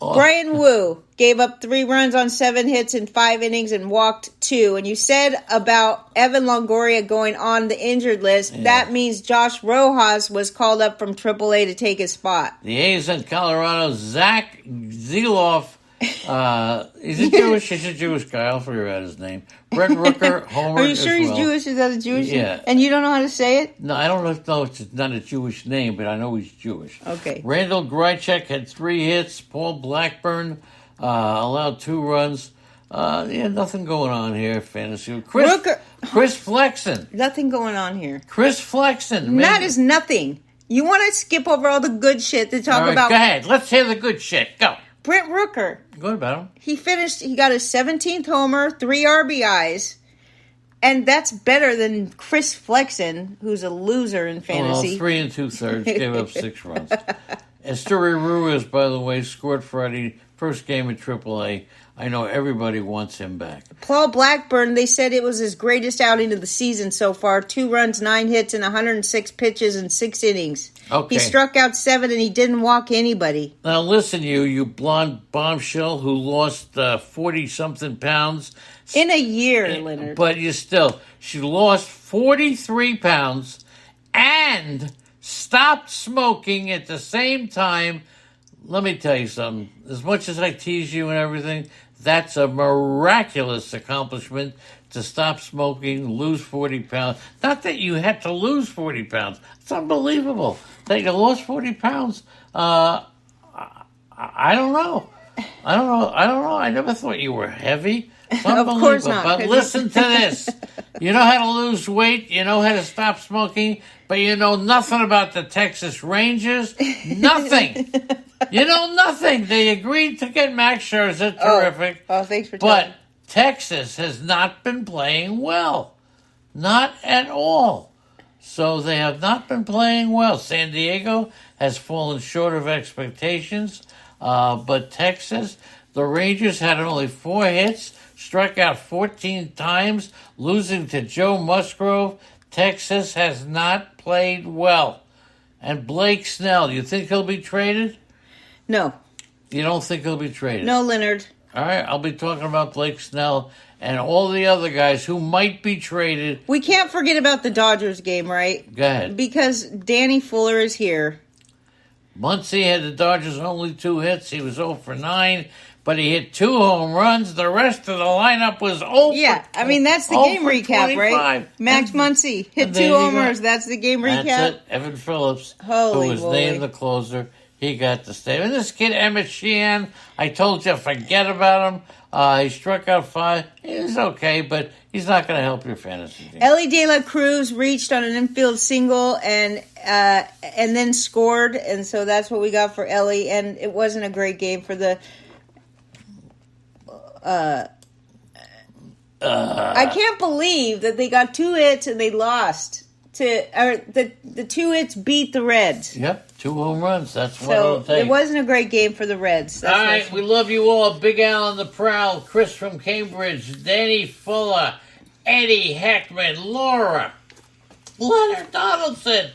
Brian Wu gave up 3 runs on 7 hits in 5 innings and walked 2. And you said about Evan Longoria going on the injured list, that means Josh Rojas was called up from AAA to take his spot. The A's in Colorado, Zach Zeloff, he's a Jewish, he's a Jewish guy, I'll figure out his name. Brett Rooker, homer. Are you sure he's Jewish? Is that a Jewish name? Yeah. And you don't know how to say it? No, I don't know if it's not a Jewish name, but I know he's Jewish. Okay. Randall Grichuk had 3 hits. Paul Blackburn allowed 2 runs. Nothing going on here, fantasy. Chris Flexen. Nothing going on here. Chris Flexen. That is nothing. You want to skip over all the good shit to talk about. Go ahead. Let's hear the good shit. Go. Brent Rooker. Good about him. He got his 17th homer, 3 RBIs, and that's better than Chris Flexen, who's a loser in fantasy. Well, 3 2/3, gave up 6 runs. Esteury Ruiz, by the way, scored Friday, first game at AAA. I know everybody wants him back. Paul Blackburn, they said it was his greatest outing of the season so far. 2 runs, 9 hits, and 106 pitches in 6 innings. Okay. He struck out 7, and he didn't walk anybody. Now listen, you blonde bombshell who lost 40-something pounds. In a year, Leonard. But she lost 43 pounds and stopped smoking at the same time. Let me tell you something. As much as I tease you and everything, that's a miraculous accomplishment to stop smoking, lose 40 pounds. Not that you had to lose 40 pounds. It's unbelievable that you lost 40 pounds. I don't know. I never thought you were heavy. It's unbelievable. Of course not. But listen to this. You know how to lose weight. You know how to stop smoking. But you know nothing about the Texas Rangers. Nothing. You know nothing. They agreed to get Max Scherzer. Terrific. Oh, thanks for telling me. But Texas has not been playing well. Not at all. So they have not been playing well. San Diego has fallen short of expectations. But Texas, the Rangers had only 4 hits, struck out 14 times, losing to Joe Musgrove. Texas has not played well. And Blake Snell, you think he'll be traded? No. You don't think he'll be traded? No, Leonard. All right, I'll be talking about Blake Snell and all the other guys who might be traded. We can't forget about the Dodgers game, right? Go ahead. Because Danny Fuller is here. Muncy had the Dodgers only 2 hits. He was 0 for 9, but he hit 2 home runs. The rest of the lineup was 0 Yeah, I mean, that's the game recap, 25. right? Max Muncy hit 2 homers. That's the game recap. That's it. Evan Phillips, Holy who was moly. named the closer, he got the stay. And this kid, Emmett Sheehan, I told you, forget about him. He struck out 5. He's okay, but he's not going to help your fantasy team. Ellie De La Cruz reached on an infield single and then scored, and so that's what we got for Ellie. And it wasn't a great game for the. I can't believe that they got 2 hits and they lost. the two hits beat the Reds. Yep, 2 home runs. That's what So it'll take. it wasn't a great game for the Reds. All right, we love you all. Big Al on the prowl, Chris from Cambridge, Danny Fuller, Eddie Heckman, Laura, Leonard Donaldson,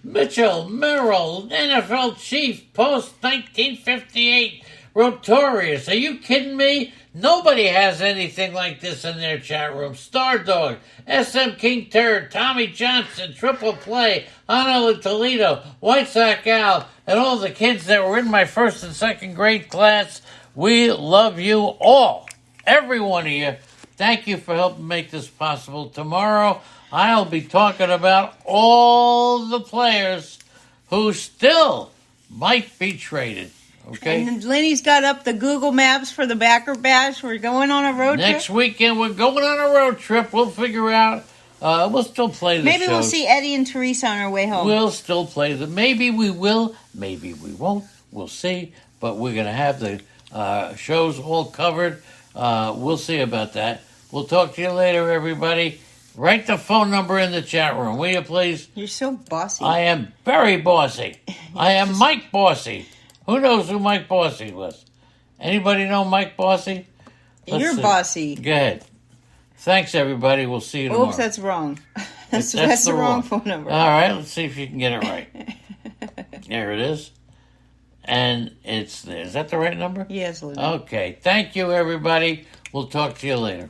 Mitchell Merrill, NFL Chief, post 1958, Rotorius. Are you kidding me? Nobody has anything like this in their chat room. Star Dog, SM King Turd, Tommy Johnson, Triple Play, Honolulu Toledo, White Sox Al, and all the kids that were in my first and second grade class. We love you all. Every one of you. Thank you for helping make this possible. Tomorrow, I'll be talking about all the players who still might be traded. Okay. And Lenny's got up the Google Maps for the Backer Bash. We're going on a road trip. Next weekend, we're going on a road trip. We'll figure out. We'll still play the Maybe shows. we'll see Eddie and Teresa on our way home. We'll still play them. Maybe we will. Maybe we won't. We'll see. But we're going to have the shows all covered. We'll see about that. We'll talk to you later, everybody. Write the phone number in the chat room, will you please? You're so bossy. I am very bossy. I am Mike Bossy. Who knows who Mike Bossy was? Anybody know Mike Bossy? You're bossy. Go ahead. Thanks, everybody. We'll see you tomorrow. Oops, that's wrong. That's the wrong phone number. All right, let's see if you can get it right. There it is. And it's there. Is that the right number? Yes, Lynn. Okay. Thank you, everybody. We'll talk to you later.